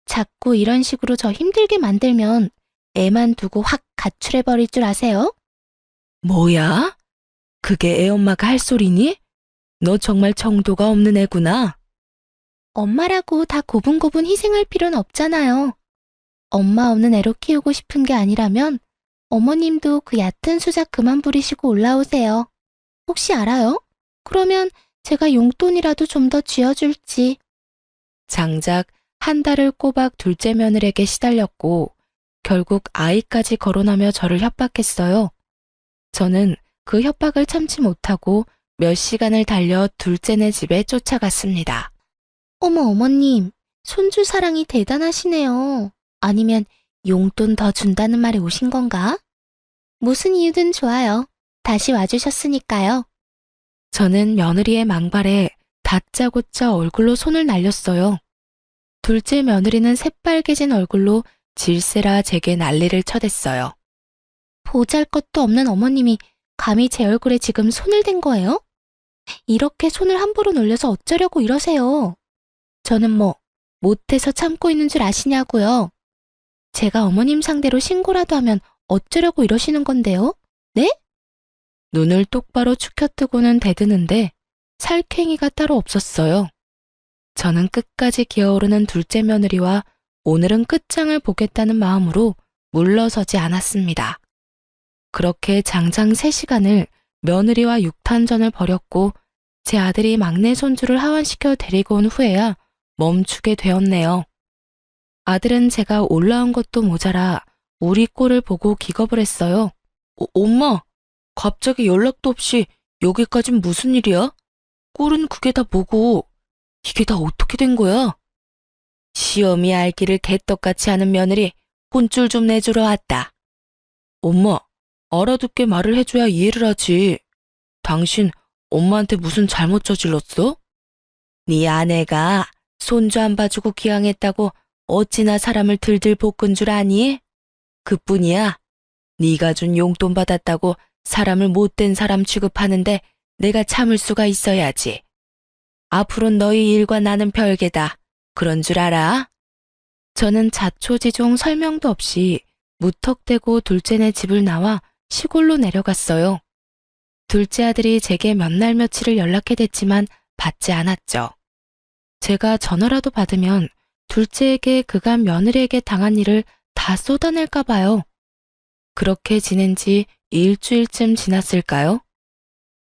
자꾸 이런 식으로 저 힘들게 만들면 애만 두고 확 가출해버릴 줄 아세요? 뭐야? 그게 애엄마가 할 소리니? 너 정말 정도가 없는 애구나. 엄마라고 다 고분고분 희생할 필요는 없잖아요. 엄마 없는 애로 키우고 싶은 게 아니라면 어머님도 그 얕은 수작 그만 부리시고 올라오세요. 혹시 알아요? 그러면 제가 용돈이라도 좀 더 쥐어줄지. 장작 한 달을 꼬박 둘째 며느리에게 시달렸고 결국 아이까지 거론하며 저를 협박했어요. 저는 그 협박을 참지 못하고 몇 시간을 달려 둘째네 집에 쫓아갔습니다. 어머 어머님, 손주 사랑이 대단하시네요. 아니면 용돈 더 준다는 말에 오신 건가? 무슨 이유든 좋아요. 다시 와주셨으니까요. 저는 며느리의 망발에 다짜고짜 얼굴로 손을 날렸어요. 둘째 며느리는 새빨개진 얼굴로 질세라 제게 난리를 쳐댔어요. 보잘것도 없는 어머님이 감히 제 얼굴에 지금 손을 댄 거예요? 이렇게 손을 함부로 놀려서 어쩌려고 이러세요? 저는 뭐 못해서 참고 있는 줄 아시냐고요? 제가 어머님 상대로 신고라도 하면 어쩌려고 이러시는 건데요? 네? 눈을 똑바로 축혀뜨고는 대드는데 살쾡이가 따로 없었어요. 저는 끝까지 기어오르는 둘째 며느리와 오늘은 끝장을 보겠다는 마음으로 물러서지 않았습니다. 그렇게 장장 3시간을 며느리와 육탄전을 벌였고 제 아들이 막내 손주를 하원시켜 데리고 온 후에야 멈추게 되었네요. 아들은 제가 올라온 것도 모자라 우리 꼴을 보고 기겁을 했어요. 엄마, 갑자기 연락도 없이 여기까진 무슨 일이야? 꼴은 그게 다 뭐고 이게 다 어떻게 된 거야? 시험이 알기를 개떡같이 하는 며느리 혼쭐 좀 내주러 왔다. 엄마, 알아듣게 말을 해줘야 이해를 하지. 당신 엄마한테 무슨 잘못 저질렀어? 네 아내가 손주 안 봐주고 기양했다고 어찌나 사람을 들들 볶은 줄 아니? 그뿐이야. 네가 준 용돈 받았다고 사람을 못된 사람 취급하는데 내가 참을 수가 있어야지. 앞으로는 너희 일과 나는 별개다. 그런 줄 알아? 저는 자초지종 설명도 없이 무턱대고 둘째네 집을 나와 시골로 내려갔어요. 둘째 아들이 제게 몇 날 며칠을 연락해댔지만 받지 않았죠. 제가 전화라도 받으면 둘째에게 그간 며느리에게 당한 일을 다 쏟아낼까 봐요. 그렇게 지낸 지 일주일쯤 지났을까요?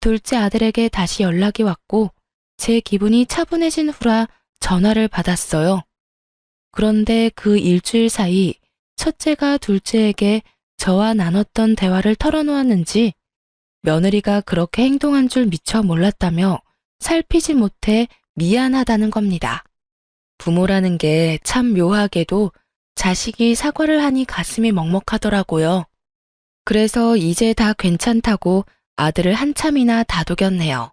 둘째 아들에게 다시 연락이 왔고 제 기분이 차분해진 후라 전화를 받았어요. 그런데 그 일주일 사이 첫째가 둘째에게 저와 나눴던 대화를 털어놓았는지 며느리가 그렇게 행동한 줄 미처 몰랐다며 살피지 못해 미안하다는 겁니다. 부모라는 게 참 묘하게도 자식이 사과를 하니 가슴이 먹먹하더라고요. 그래서 이제 다 괜찮다고 아들을 한참이나 다독였네요.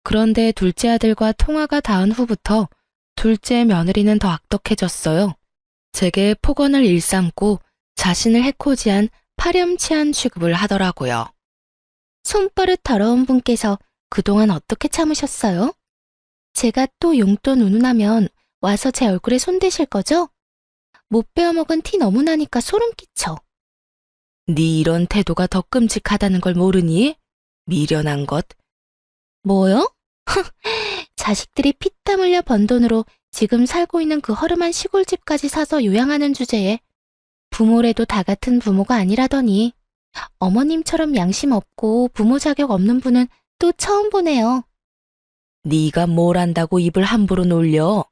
그런데 둘째 아들과 통화가 닿은 후부터 둘째 며느리는 더 악독해졌어요. 제게 폭언을 일삼고 자신을 해코지한 파렴치한 취급을 하더라고요. 손버릇 더러운 분께서 그동안 어떻게 참으셨어요? 제가 또 용돈 운운하면 와서 제 얼굴에 손대실 거죠? 못 베어먹은 티 너무 나니까 소름 끼쳐. 네 이런 태도가 더 끔찍하다는 걸 모르니? 미련한 것. 뭐요? 자식들이 피땀 흘려 번 돈으로 지금 살고 있는 그 허름한 시골집까지 사서 요양하는 주제에 부모래도 다 같은 부모가 아니라더니 어머님처럼 양심 없고 부모 자격 없는 분은 또 처음 보네요. 네가 뭘 안다고 입을 함부로 놀려?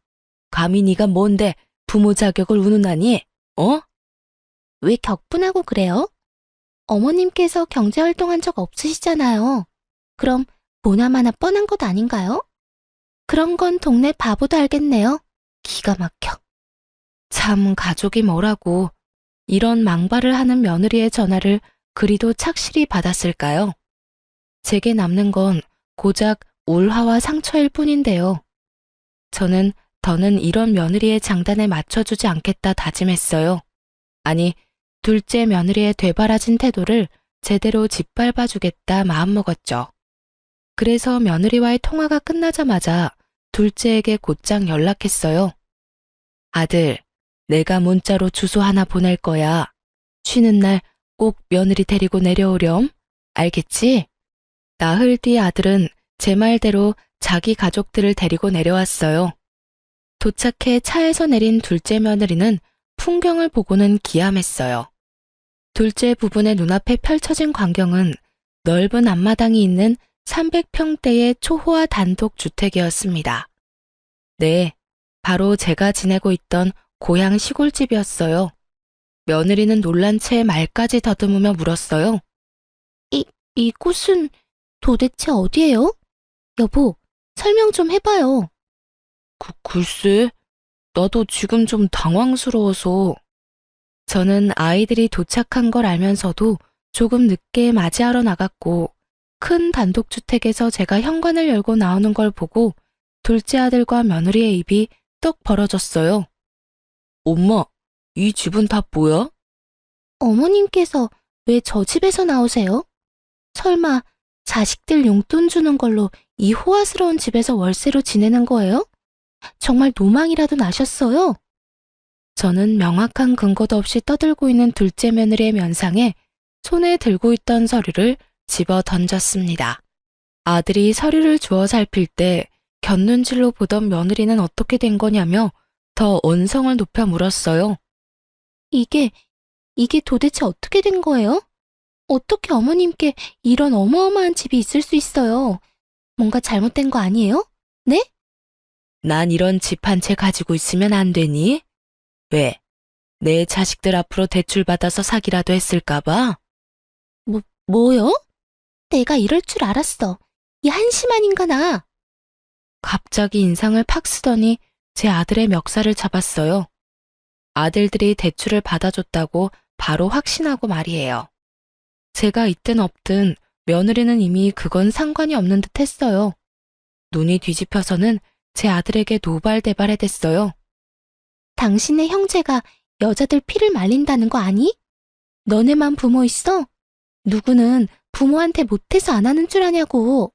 감히 네가 뭔데 부모 자격을 운운하니? 어? 왜 격분하고 그래요? 어머님께서 경제활동한 적 없으시잖아요. 그럼 보나마나 뻔한 것 아닌가요? 그런 건 동네 바보도 알겠네요. 기가 막혀. 참 가족이 뭐라고 이런 망발을 하는 며느리의 전화를 그리도 착실히 받았을까요? 제게 남는 건 고작 울화와 상처일 뿐인데요. 저는 더는 이런 며느리의 장단에 맞춰주지 않겠다 다짐했어요. 아니, 둘째 며느리의 되바라진 태도를 제대로 짓밟아주겠다 마음먹었죠. 그래서 며느리와의 통화가 끝나자마자 둘째에게 곧장 연락했어요. 아들, 내가 문자로 주소 하나 보낼 거야. 쉬는 날 꼭 며느리 데리고 내려오렴. 알겠지? 나흘 뒤 아들은 제 말대로 자기 가족들을 데리고 내려왔어요. 도착해 차에서 내린 둘째 며느리는 풍경을 보고는 기함했어요. 둘째 부부의 눈앞에 펼쳐진 광경은 넓은 앞마당이 있는 300평대의 초호화 단독 주택이었습니다. 네, 바로 제가 지내고 있던 고향 시골집이었어요. 며느리는 놀란 채 말까지 더듬으며 물었어요. 이곳은 도대체 어디예요? 여보, 설명 좀 해봐요. 글쎄, 나도 지금 좀 당황스러워서. 저는 아이들이 도착한 걸 알면서도 조금 늦게 맞이하러 나갔고 큰 단독주택에서 제가 현관을 열고 나오는 걸 보고 둘째 아들과 며느리의 입이 떡 벌어졌어요. 엄마, 이 집은 다 뭐야? 어머님께서 왜 저 집에서 나오세요? 설마 자식들 용돈 주는 걸로 이 호화스러운 집에서 월세로 지내는 거예요? 정말 노망이라도 나셨어요? 저는 명확한 근거도 없이 떠들고 있는 둘째 며느리의 면상에 손에 들고 있던 서류를 집어 던졌습니다. 아들이 서류를 주워 살필 때 곁눈질로 보던 며느리는 어떻게 된 거냐며 더 언성을 높여 물었어요. 이게 도대체 어떻게 된 거예요? 어떻게 어머님께 이런 어마어마한 집이 있을 수 있어요? 뭔가 잘못된 거 아니에요? 네? 난 이런 집 한 채 가지고 있으면 안 되니? 왜? 내 자식들 앞으로 대출받아서 사기라도 했을까봐? 뭐요? 내가 이럴 줄 알았어. 이 한심한 인간아. 갑자기 인상을 팍 쓰더니 제 아들의 멱살을 잡았어요. 아들들이 대출을 받아줬다고 바로 확신하고 말이에요. 제가 있든 없든 며느리는 이미 그건 상관이 없는 듯 했어요. 눈이 뒤집혀서는 제 아들에게 노발대발해댔어요. 당신의 형제가 여자들 피를 말린다는 거 아니? 너네만 부모 있어? 누구는 부모한테 못해서 안 하는 줄 아냐고.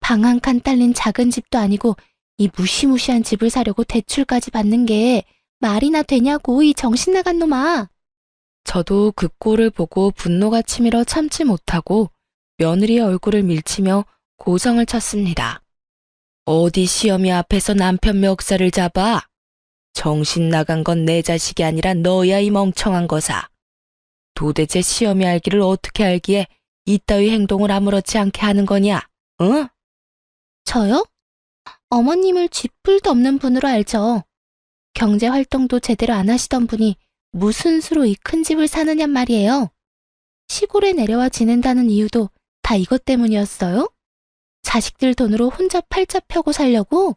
방 한 칸 딸린 작은 집도 아니고 이 무시무시한 집을 사려고 대출까지 받는 게 말이나 되냐고, 이 정신 나간 놈아. 저도 그 꼴을 보고 분노가 치밀어 참지 못하고 며느리의 얼굴을 밀치며 고성을 쳤습니다. 어디 시어미 앞에서 남편 멱살을 잡아? 정신 나간 건 내 자식이 아니라 너야, 이 멍청한 거사. 도대체 시어미 알기를 어떻게 알기에 이따위 행동을 아무렇지 않게 하는 거냐? 응? 저요? 어머님을 쥐뿔도 없는 분으로 알죠. 경제 활동도 제대로 안 하시던 분이 무슨 수로 이 큰 집을 사느냔 말이에요. 시골에 내려와 지낸다는 이유도 다 이것 때문이었어요? 자식들 돈으로 혼자 팔자 펴고 살려고?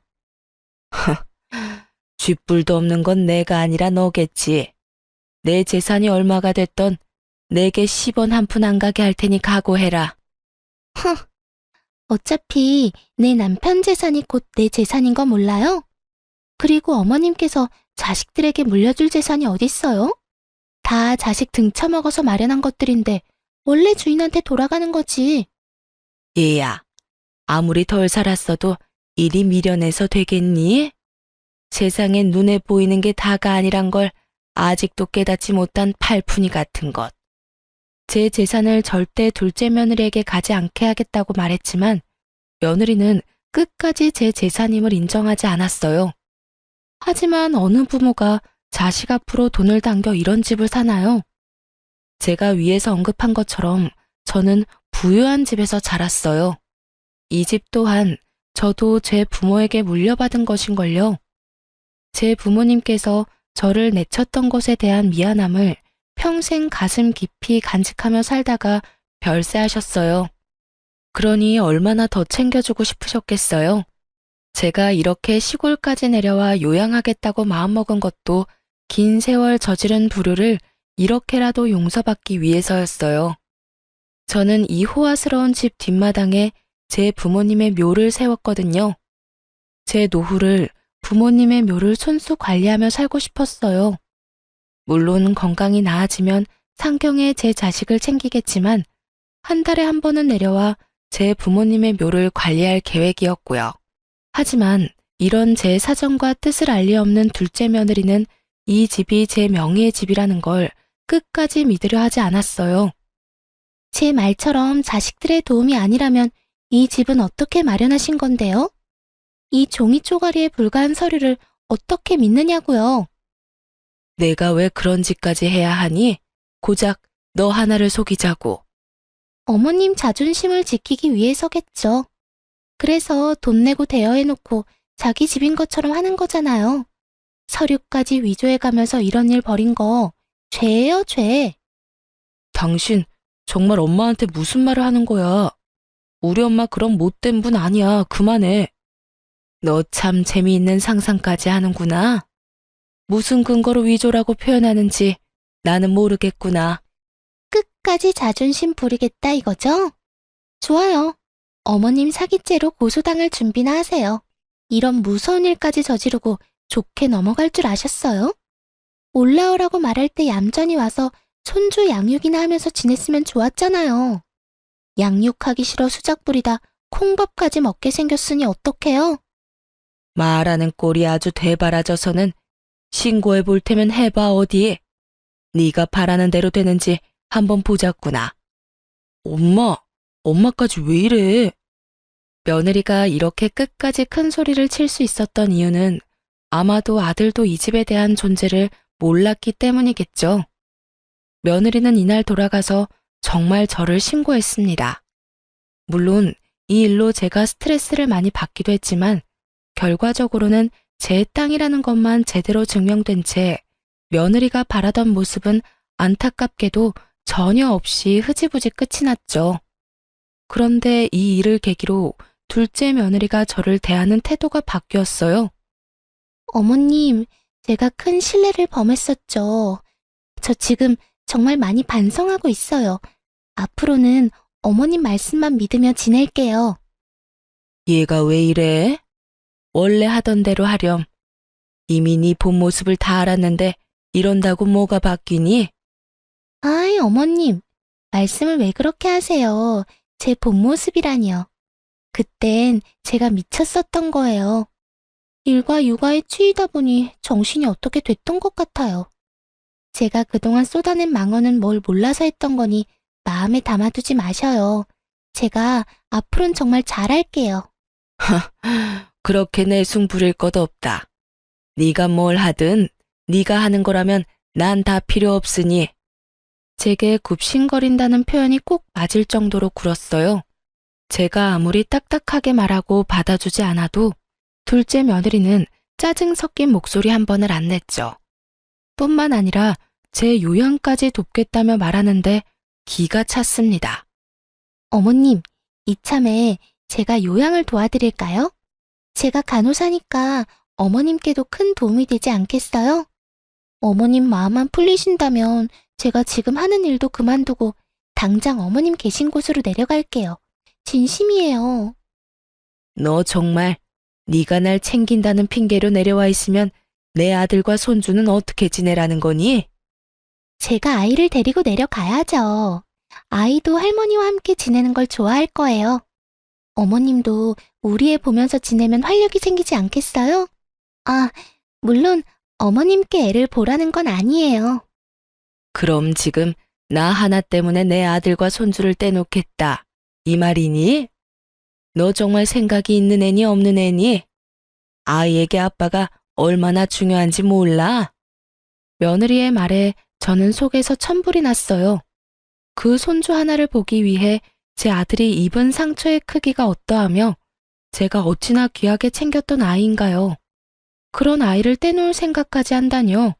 쥐뿔도 없는 건 내가 아니라 너겠지. 내 재산이 얼마가 됐던 내게 10원 한 푼 안 가게 할 테니 각오해라. 어차피 내 남편 재산이 곧 내 재산인 거 몰라요? 그리고 어머님께서 자식들에게 물려줄 재산이 어딨어요? 다 자식 등쳐먹어서 마련한 것들인데 원래 주인한테 돌아가는 거지. 얘야, 아무리 덜 살았어도 이리 미련해서 되겠니? 세상에 눈에 보이는 게 다가 아니란 걸 아직도 깨닫지 못한 팔푼이 같은 것. 제 재산을 절대 둘째 며느리에게 가지 않게 하겠다고 말했지만 며느리는 끝까지 제 재산임을 인정하지 않았어요. 하지만 어느 부모가 자식 앞으로 돈을 당겨 이런 집을 사나요? 제가 위에서 언급한 것처럼 저는 부유한 집에서 자랐어요. 이 집 또한 저도 제 부모에게 물려받은 것인걸요. 제 부모님께서 저를 내쳤던 것에 대한 미안함을 평생 가슴 깊이 간직하며 살다가 별세하셨어요. 그러니 얼마나 더 챙겨주고 싶으셨겠어요. 제가 이렇게 시골까지 내려와 요양하겠다고 마음먹은 것도 긴 세월 저지른 불효를 이렇게라도 용서받기 위해서였어요. 저는 이 호화스러운 집 뒷마당에 제 부모님의 묘를 세웠거든요. 제 노후를 부모님의 묘를 손수 관리하며 살고 싶었어요. 물론 건강이 나아지면 상경에 제 자식을 챙기겠지만 한 달에 한 번은 내려와 제 부모님의 묘를 관리할 계획이었고요. 하지만 이런 제 사정과 뜻을 알 리 없는 둘째 며느리는 이 집이 제 명의의 집이라는 걸 끝까지 믿으려 하지 않았어요. 제 말처럼 자식들의 도움이 아니라면 이 집은 어떻게 마련하신 건데요? 이 종이 쪼가리에 불과한 서류를 어떻게 믿느냐고요. 내가 왜 그런 짓까지 해야 하니? 고작 너 하나를 속이자고. 어머님 자존심을 지키기 위해서겠죠. 그래서 돈 내고 대여해놓고 자기 집인 것처럼 하는 거잖아요. 서류까지 위조해가면서 이런 일 벌인 거 죄예요, 죄. 당신 정말 엄마한테 무슨 말을 하는 거야? 우리 엄마 그런 못된 분 아니야. 그만해. 너 참 재미있는 상상까지 하는구나. 무슨 근거로 위조라고 표현하는지 나는 모르겠구나. 끝까지 자존심 부리겠다 이거죠? 좋아요. 어머님 사기죄로 고소당할 준비나 하세요. 이런 무서운 일까지 저지르고 좋게 넘어갈 줄 아셨어요? 올라오라고 말할 때 얌전히 와서 손주 양육이나 하면서 지냈으면 좋았잖아요. 양육하기 싫어 수작 부리다 콩밥까지 먹게 생겼으니 어떡해요? 말하는 꼴이 아주 되바라져서는 신고해 볼 테면 해봐 어디. 네가 바라는 대로 되는지 한번 보자꾸나. 엄마까지 왜 이래? 며느리가 이렇게 끝까지 큰 소리를 칠 수 있었던 이유는 아마도 아들도 이 집에 대한 존재를 몰랐기 때문이겠죠. 며느리는 이날 돌아가서 정말 저를 신고했습니다. 물론 이 일로 제가 스트레스를 많이 받기도 했지만 결과적으로는 제 땅이라는 것만 제대로 증명된 채 며느리가 바라던 모습은 안타깝게도 전혀 없이 흐지부지 끝이 났죠. 그런데 이 일을 계기로 둘째 며느리가 저를 대하는 태도가 바뀌었어요. 어머님, 제가 큰 실례를 범했었죠. 저 지금 정말 많이 반성하고 있어요. 앞으로는 어머님 말씀만 믿으며 지낼게요. 얘가 왜 이래? 원래 하던 대로 하렴. 이미 네 본 모습을 다 알았는데 이런다고 뭐가 바뀌니? 아이, 어머님, 말씀을 왜 그렇게 하세요? 제 본 모습이라니요. 그땐 제가 미쳤었던 거예요. 일과 육아에 치이다 보니 정신이 어떻게 됐던 것 같아요. 제가 그동안 쏟아낸 망언은 뭘 몰라서 했던 거니 마음에 담아두지 마셔요. 제가 앞으로는 정말 잘할게요. 그렇게 내숭 부릴 것 없다. 네가 뭘 하든 네가 하는 거라면 난 다 필요 없으니. 제게 굽신거린다는 표현이 꼭 맞을 정도로 굴었어요. 제가 아무리 딱딱하게 말하고 받아주지 않아도 둘째 며느리는 짜증 섞인 목소리 한 번을 안 냈죠. 뿐만 아니라 제 요양까지 돕겠다며 말하는데 기가 찼습니다. 어머님, 이참에 제가 요양을 도와드릴까요? 제가 간호사니까 어머님께도 큰 도움이 되지 않겠어요? 어머님 마음만 풀리신다면 제가 지금 하는 일도 그만두고 당장 어머님 계신 곳으로 내려갈게요. 진심이에요. 너 정말 네가 날 챙긴다는 핑계로 내려와 있으면 내 아들과 손주는 어떻게 지내라는 거니? 제가 아이를 데리고 내려가야죠. 아이도 할머니와 함께 지내는 걸 좋아할 거예요. 어머님도 우리 애 보면서 지내면 활력이 생기지 않겠어요? 아, 물론 어머님께 애를 보라는 건 아니에요. 그럼 지금 나 하나 때문에 내 아들과 손주를 떼놓겠다. 이 말이니? 너 정말 생각이 있는 애니 없는 애니? 아이에게 아빠가 얼마나 중요한지 몰라? 며느리의 말에 저는 속에서 천불이 났어요. 그 손주 하나를 보기 위해 제 아들이 입은 상처의 크기가 어떠하며 제가 어찌나 귀하게 챙겼던 아이인가요. 그런 아이를 떼놓을 생각까지 한다뇨.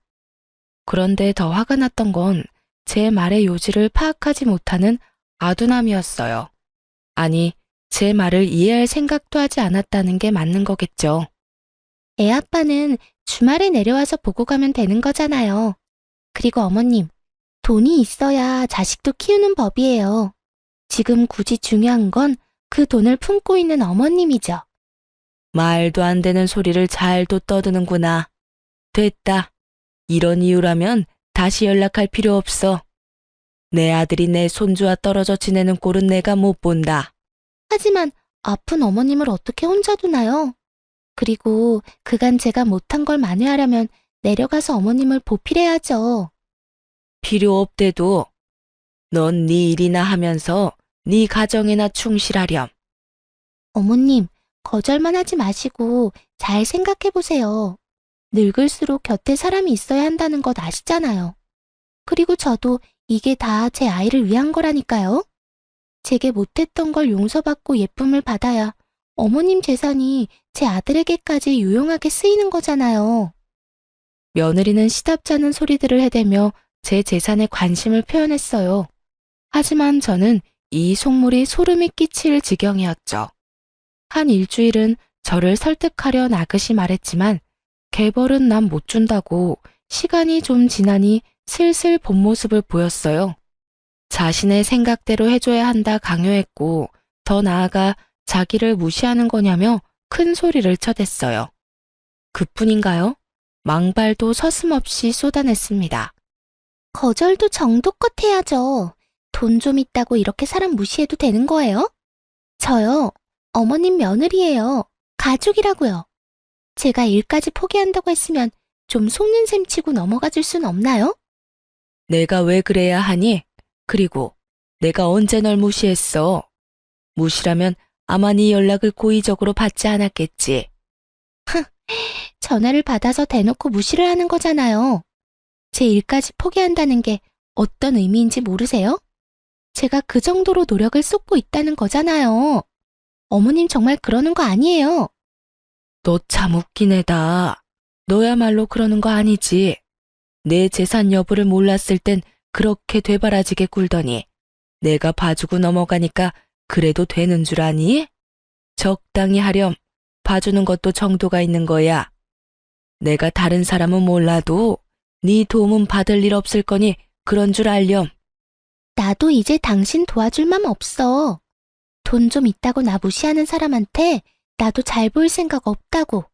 그런데 더 화가 났던 건 제 말의 요지를 파악하지 못하는 아두남이었어요. 아니, 제 말을 이해할 생각도 하지 않았다는 게 맞는 거겠죠. 애 아빠는 주말에 내려와서 보고 가면 되는 거잖아요. 그리고 어머님, 돈이 있어야 자식도 키우는 법이에요. 지금 굳이 중요한 건 그 돈을 품고 있는 어머님이죠. 말도 안 되는 소리를 잘도 떠드는구나. 됐다. 이런 이유라면 다시 연락할 필요 없어. 내 아들이 내 손주와 떨어져 지내는 꼴은 내가 못 본다. 하지만 아픈 어머님을 어떻게 혼자 두나요? 그리고 그간 제가 못한 걸 만회하려면 내려가서 어머님을 보필해야죠. 필요 없대도 넌 네 일이나 하면서 네 가정에나 충실하렴. 어머님, 거절만 하지 마시고 잘 생각해보세요. 늙을수록 곁에 사람이 있어야 한다는 것 아시잖아요. 그리고 저도 이게 다 제 아이를 위한 거라니까요. 제게 못했던 걸 용서받고 예쁨을 받아야 어머님 재산이 제 아들에게까지 유용하게 쓰이는 거잖아요. 며느리는 시답잖은 소리들을 해대며 제 재산에 관심을 표현했어요. 하지만 저는 이 속물이 소름이 끼칠 지경이었죠. 한 일주일은 저를 설득하려 나긋이 말했지만 개벌은 난 못 준다고 시간이 좀 지나니 슬슬 본 모습을 보였어요. 자신의 생각대로 해줘야 한다 강요했고 더 나아가 자기를 무시하는 거냐며 큰 소리를 쳐댔어요. 그뿐인가요? 망발도 서슴없이 쏟아냈습니다. 거절도 정도껏 해야죠. 돈 좀 있다고 이렇게 사람 무시해도 되는 거예요? 저요, 어머님 며느리예요. 가족이라고요. 제가 일까지 포기한다고 했으면 좀 속는 셈 치고 넘어가 줄 순 없나요? 내가 왜 그래야 하니? 그리고 내가 언제 널 무시했어? 무시라면 아마 네 연락을 고의적으로 받지 않았겠지. 전화를 받아서 대놓고 무시를 하는 거잖아요. 제 일까지 포기한다는 게 어떤 의미인지 모르세요? 제가 그 정도로 노력을 쏟고 있다는 거잖아요. 어머님 정말 그러는 거 아니에요. 너 참 웃긴 애다. 너야말로 그러는 거 아니지. 내 재산 여부를 몰랐을 땐 그렇게 되바라지게 굴더니 내가 봐주고 넘어가니까 그래도 되는 줄 아니? 적당히 하렴. 봐주는 것도 정도가 있는 거야. 내가 다른 사람은 몰라도 네 도움은 받을 일 없을 거니 그런 줄 알렴. 나도 이제 당신 도와줄 맘 없어. 돈 좀 있다고 나 무시하는 사람한테 나도 잘 보일 생각 없다고.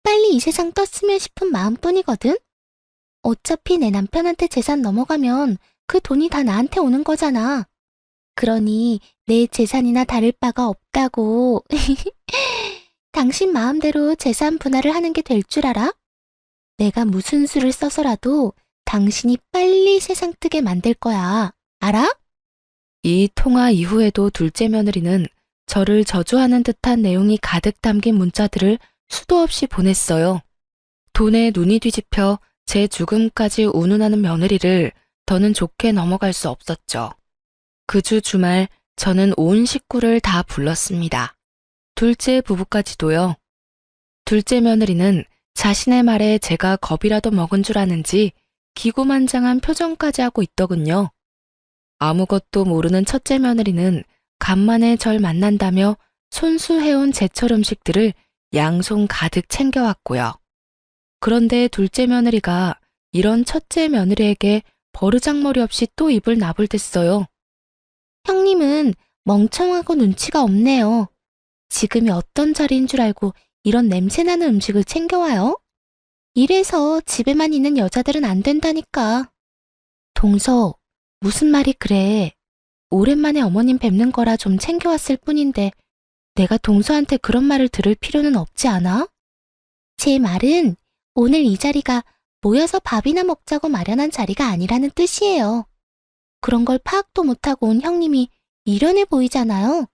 빨리 이 세상 떴으면 싶은 마음뿐이거든. 어차피 내 남편한테 재산 넘어가면 그 돈이 다 나한테 오는 거잖아. 그러니 내 재산이나 다를 바가 없다고. 당신 마음대로 재산 분할을 하는 게 될 줄 알아? 내가 무슨 수를 써서라도 당신이 빨리 세상 뜨게 만들 거야. 알아? 이 통화 이후에도 둘째 며느리는 저를 저주하는 듯한 내용이 가득 담긴 문자들을 수도 없이 보냈어요. 돈에 눈이 뒤집혀 제 죽음까지 운운하는 며느리를 더는 좋게 넘어갈 수 없었죠. 그 주 주말 저는 온 식구를 다 불렀습니다. 둘째 부부까지도요. 둘째 며느리는 자신의 말에 제가 겁이라도 먹은 줄 아는지 기고만장한 표정까지 하고 있더군요. 아무것도 모르는 첫째 며느리는 간만에 절 만난다며 손수해온 제철 음식들을 양손 가득 챙겨왔고요. 그런데 둘째 며느리가 이런 첫째 며느리에게 버르장머리 없이 또 입을 나불댔어요. 형님은 멍청하고 눈치가 없네요. 지금이 어떤 자리인 줄 알고 이런 냄새나는 음식을 챙겨와요? 이래서 집에만 있는 여자들은 안 된다니까. 동서, 무슨 말이 그래. 오랜만에 어머님 뵙는 거라 좀 챙겨왔을 뿐인데 내가 동서한테 그런 말을 들을 필요는 없지 않아? 제 말은 오늘 이 자리가 모여서 밥이나 먹자고 마련한 자리가 아니라는 뜻이에요. 그런 걸 파악도 못하고 온 형님이 미련해 보이잖아요.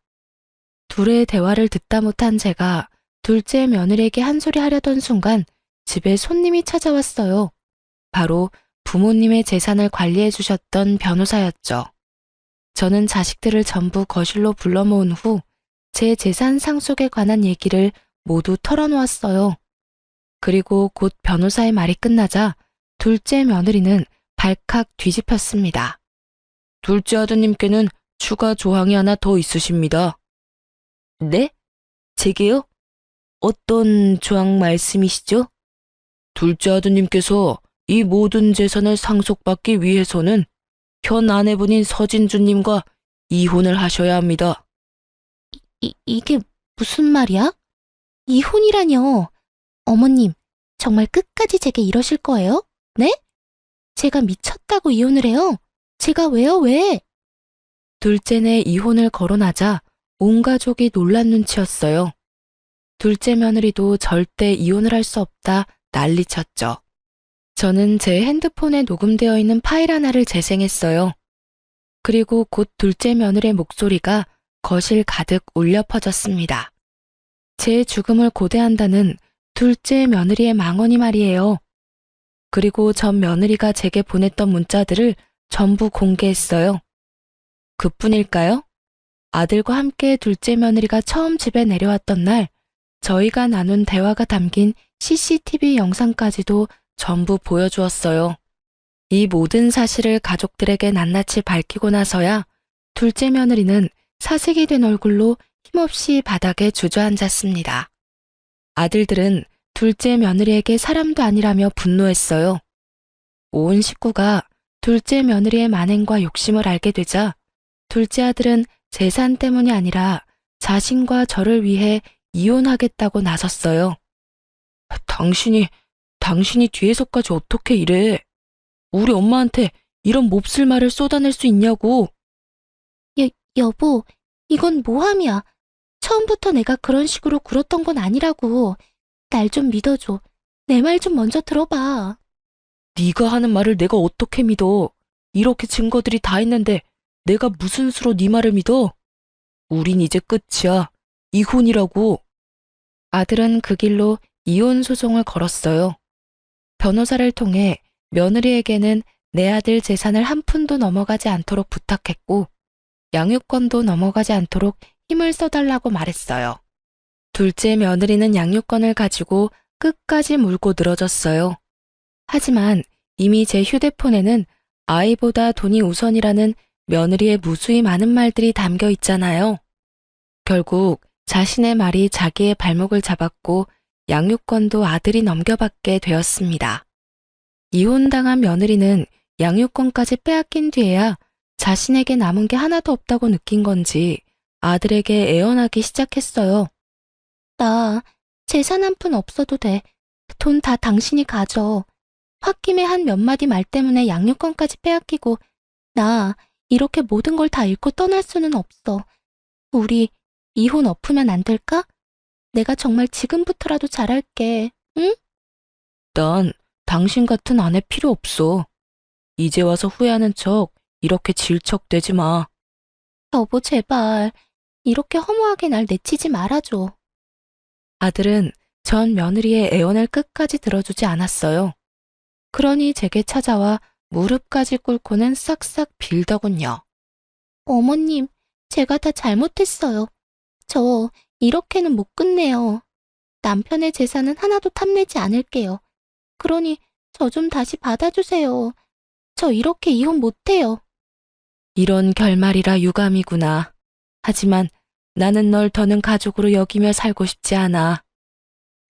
둘의 대화를 듣다 못한 제가 둘째 며느리에게 한 소리 하려던 순간 집에 손님이 찾아왔어요. 바로 부모님의 재산을 관리해 주셨던 변호사였죠. 저는 자식들을 전부 거실로 불러 모은 후 제 재산 상속에 관한 얘기를 모두 털어놓았어요. 그리고 곧 변호사의 말이 끝나자 둘째 며느리는 발칵 뒤집혔습니다. 둘째 아드님께는 추가 조항이 하나 더 있으십니다. 네? 제게요? 어떤 조항 말씀이시죠? 둘째 아드님께서 이 모든 재산을 상속받기 위해서는 현 아내분인 서진주님과 이혼을 하셔야 합니다. 이게 무슨 말이야? 이혼이라뇨. 어머님, 정말 끝까지 제게 이러실 거예요? 네? 제가 미쳤다고 이혼을 해요? 제가 왜요, 왜? 둘째네 이혼을 거론하자 온 가족이 놀란 눈치였어요. 둘째 며느리도 절대 이혼을 할 수 없다 난리쳤죠. 저는 제 핸드폰에 녹음되어 있는 파일 하나를 재생했어요. 그리고 곧 둘째 며느리의 목소리가 거실 가득 울려 퍼졌습니다. 제 죽음을 고대한다는 둘째 며느리의 망언이 말이에요. 그리고 전 며느리가 제게 보냈던 문자들을 전부 공개했어요. 그뿐일까요? 아들과 함께 둘째 며느리가 처음 집에 내려왔던 날 저희가 나눈 대화가 담긴 CCTV 영상까지도 전부 보여주었어요. 이 모든 사실을 가족들에게 낱낱이 밝히고 나서야 둘째 며느리는 사색이 된 얼굴로 힘없이 바닥에 주저앉았습니다. 아들들은 둘째 며느리에게 사람도 아니라며 분노했어요. 온 식구가 둘째 며느리의 만행과 욕심을 알게 되자 둘째 아들은 재산 때문이 아니라 자신과 저를 위해 이혼하겠다고 나섰어요. 당신이 뒤에서까지 어떻게 이래? 우리 엄마한테 이런 몹쓸 말을 쏟아낼 수 있냐고. 여보, 이건 모함이야. 처음부터 내가 그런 식으로 굴었던 건 아니라고. 날 좀 믿어줘. 내 말 좀 먼저 들어봐. 네가 하는 말을 내가 어떻게 믿어? 이렇게 증거들이 다 있는데 내가 무슨 수로 네 말을 믿어? 우린 이제 끝이야. 이혼이라고. 아들은 그 길로 이혼 소송을 걸었어요. 변호사를 통해 며느리에게는 내 아들 재산을 한 푼도 넘어가지 않도록 부탁했고 양육권도 넘어가지 않도록 힘을 써달라고 말했어요. 둘째 며느리는 양육권을 가지고 끝까지 물고 늘어졌어요. 하지만 이미 제 휴대폰에는 아이보다 돈이 우선이라는 며느리의 무수히 많은 말들이 담겨 있잖아요. 결국 자신의 말이 자기의 발목을 잡았고 양육권도 아들이 넘겨받게 되었습니다. 이혼당한 며느리는 양육권까지 빼앗긴 뒤에야 자신에게 남은 게 하나도 없다고 느낀 건지 아들에게 애원하기 시작했어요. 나 재산 한 푼 없어도 돼. 돈 다 당신이 가져. 홧김에 한 몇 마디 말 때문에 양육권까지 빼앗기고 나 이렇게 모든 걸 다 잃고 떠날 수는 없어. 우리 이혼 엎으면 안 될까? 내가 정말 지금부터라도 잘할게. 응? 난 당신 같은 아내 필요 없어. 이제 와서 후회하는 척 이렇게 질척대지 마. 여보 제발 이렇게 허무하게 날 내치지 말아줘. 아들은 전 며느리의 애원을 끝까지 들어주지 않았어요. 그러니 제게 찾아와 무릎까지 꿇고는 싹싹 빌더군요. 어머님, 제가 다 잘못했어요. 저 이렇게는 못 끝내요. 남편의 재산은 하나도 탐내지 않을게요. 그러니 저 좀 다시 받아주세요. 저 이렇게 이혼 못해요. 이런 결말이라 유감이구나. 하지만 나는 널 더는 가족으로 여기며 살고 싶지 않아.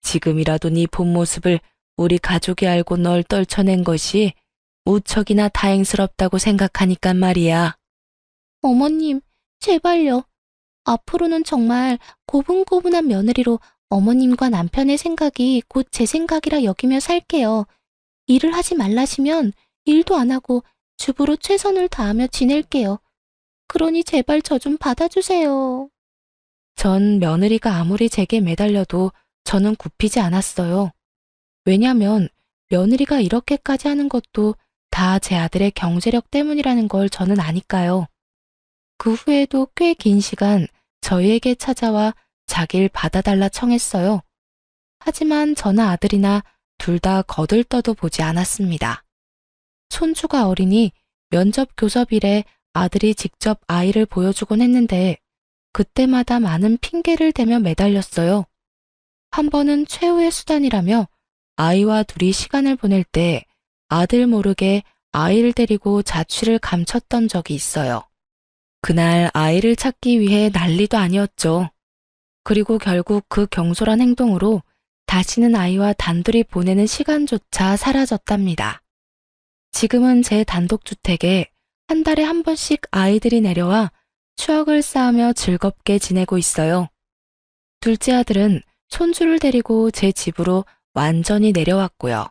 지금이라도 네 본 모습을 우리 가족이 알고 널 떨쳐낸 것이 무척이나 다행스럽다고 생각하니까 말이야. 어머님, 제발요. 앞으로는 정말 고분고분한 며느리로 어머님과 남편의 생각이 곧 제 생각이라 여기며 살게요. 일을 하지 말라시면 일도 안 하고 주부로 최선을 다하며 지낼게요. 그러니 제발 저 좀 받아주세요. 전 며느리가 아무리 제게 매달려도 저는 굽히지 않았어요. 왜냐면 며느리가 이렇게까지 하는 것도 다 제 아들의 경제력 때문이라는 걸 저는 아니까요. 그 후에도 꽤 긴 시간 저희에게 찾아와 자길 받아달라 청했어요. 하지만 저나 아들이나 둘 다 거들떠도 보지 않았습니다. 손주가 어리니 면접 교섭일에 아들이 직접 아이를 보여주곤 했는데 그때마다 많은 핑계를 대며 매달렸어요. 한 번은 최후의 수단이라며 아이와 둘이 시간을 보낼 때 아들 모르게 아이를 데리고 자취를 감췄던 적이 있어요. 그날 아이를 찾기 위해 난리도 아니었죠. 그리고 결국 그 경솔한 행동으로 다시는 아이와 단둘이 보내는 시간조차 사라졌답니다. 지금은 제 단독주택에 한 달에 한 번씩 아이들이 내려와 추억을 쌓으며 즐겁게 지내고 있어요. 둘째 아들은 손주를 데리고 제 집으로 완전히 내려왔고요.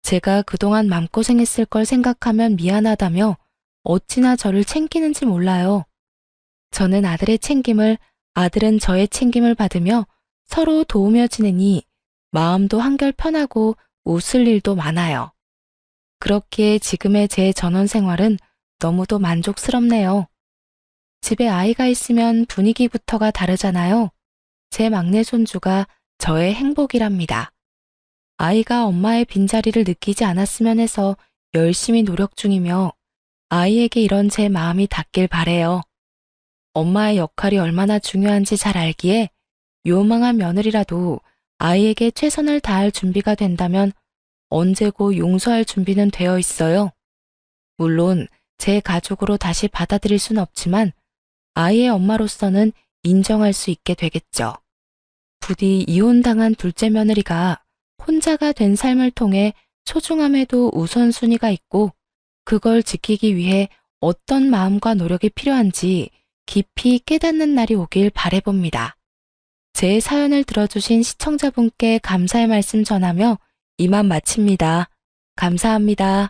제가 그동안 맘고생했을 걸 생각하면 미안하다며 어찌나 저를 챙기는지 몰라요. 저는 아들의 챙김을, 아들은 저의 챙김을 받으며 서로 도우며 지내니 마음도 한결 편하고 웃을 일도 많아요. 그렇기에 지금의 제 전원 생활은 너무도 만족스럽네요. 집에 아이가 있으면 분위기부터가 다르잖아요. 제 막내 손주가 저의 행복이랍니다. 아이가 엄마의 빈자리를 느끼지 않았으면 해서 열심히 노력 중이며 아이에게 이런 제 마음이 닿길 바래요. 엄마의 역할이 얼마나 중요한지 잘 알기에 요망한 며느리라도 아이에게 최선을 다할 준비가 된다면 언제고 용서할 준비는 되어 있어요. 물론 제 가족으로 다시 받아들일 순 없지만 아이의 엄마로서는 인정할 수 있게 되겠죠. 부디 이혼당한 둘째 며느리가 혼자가 된 삶을 통해 소중함에도 우선순위가 있고 그걸 지키기 위해 어떤 마음과 노력이 필요한지 깊이 깨닫는 날이 오길 바라봅니다. 제 사연을 들어주신 시청자분께 감사의 말씀 전하며 이만 마칩니다. 감사합니다.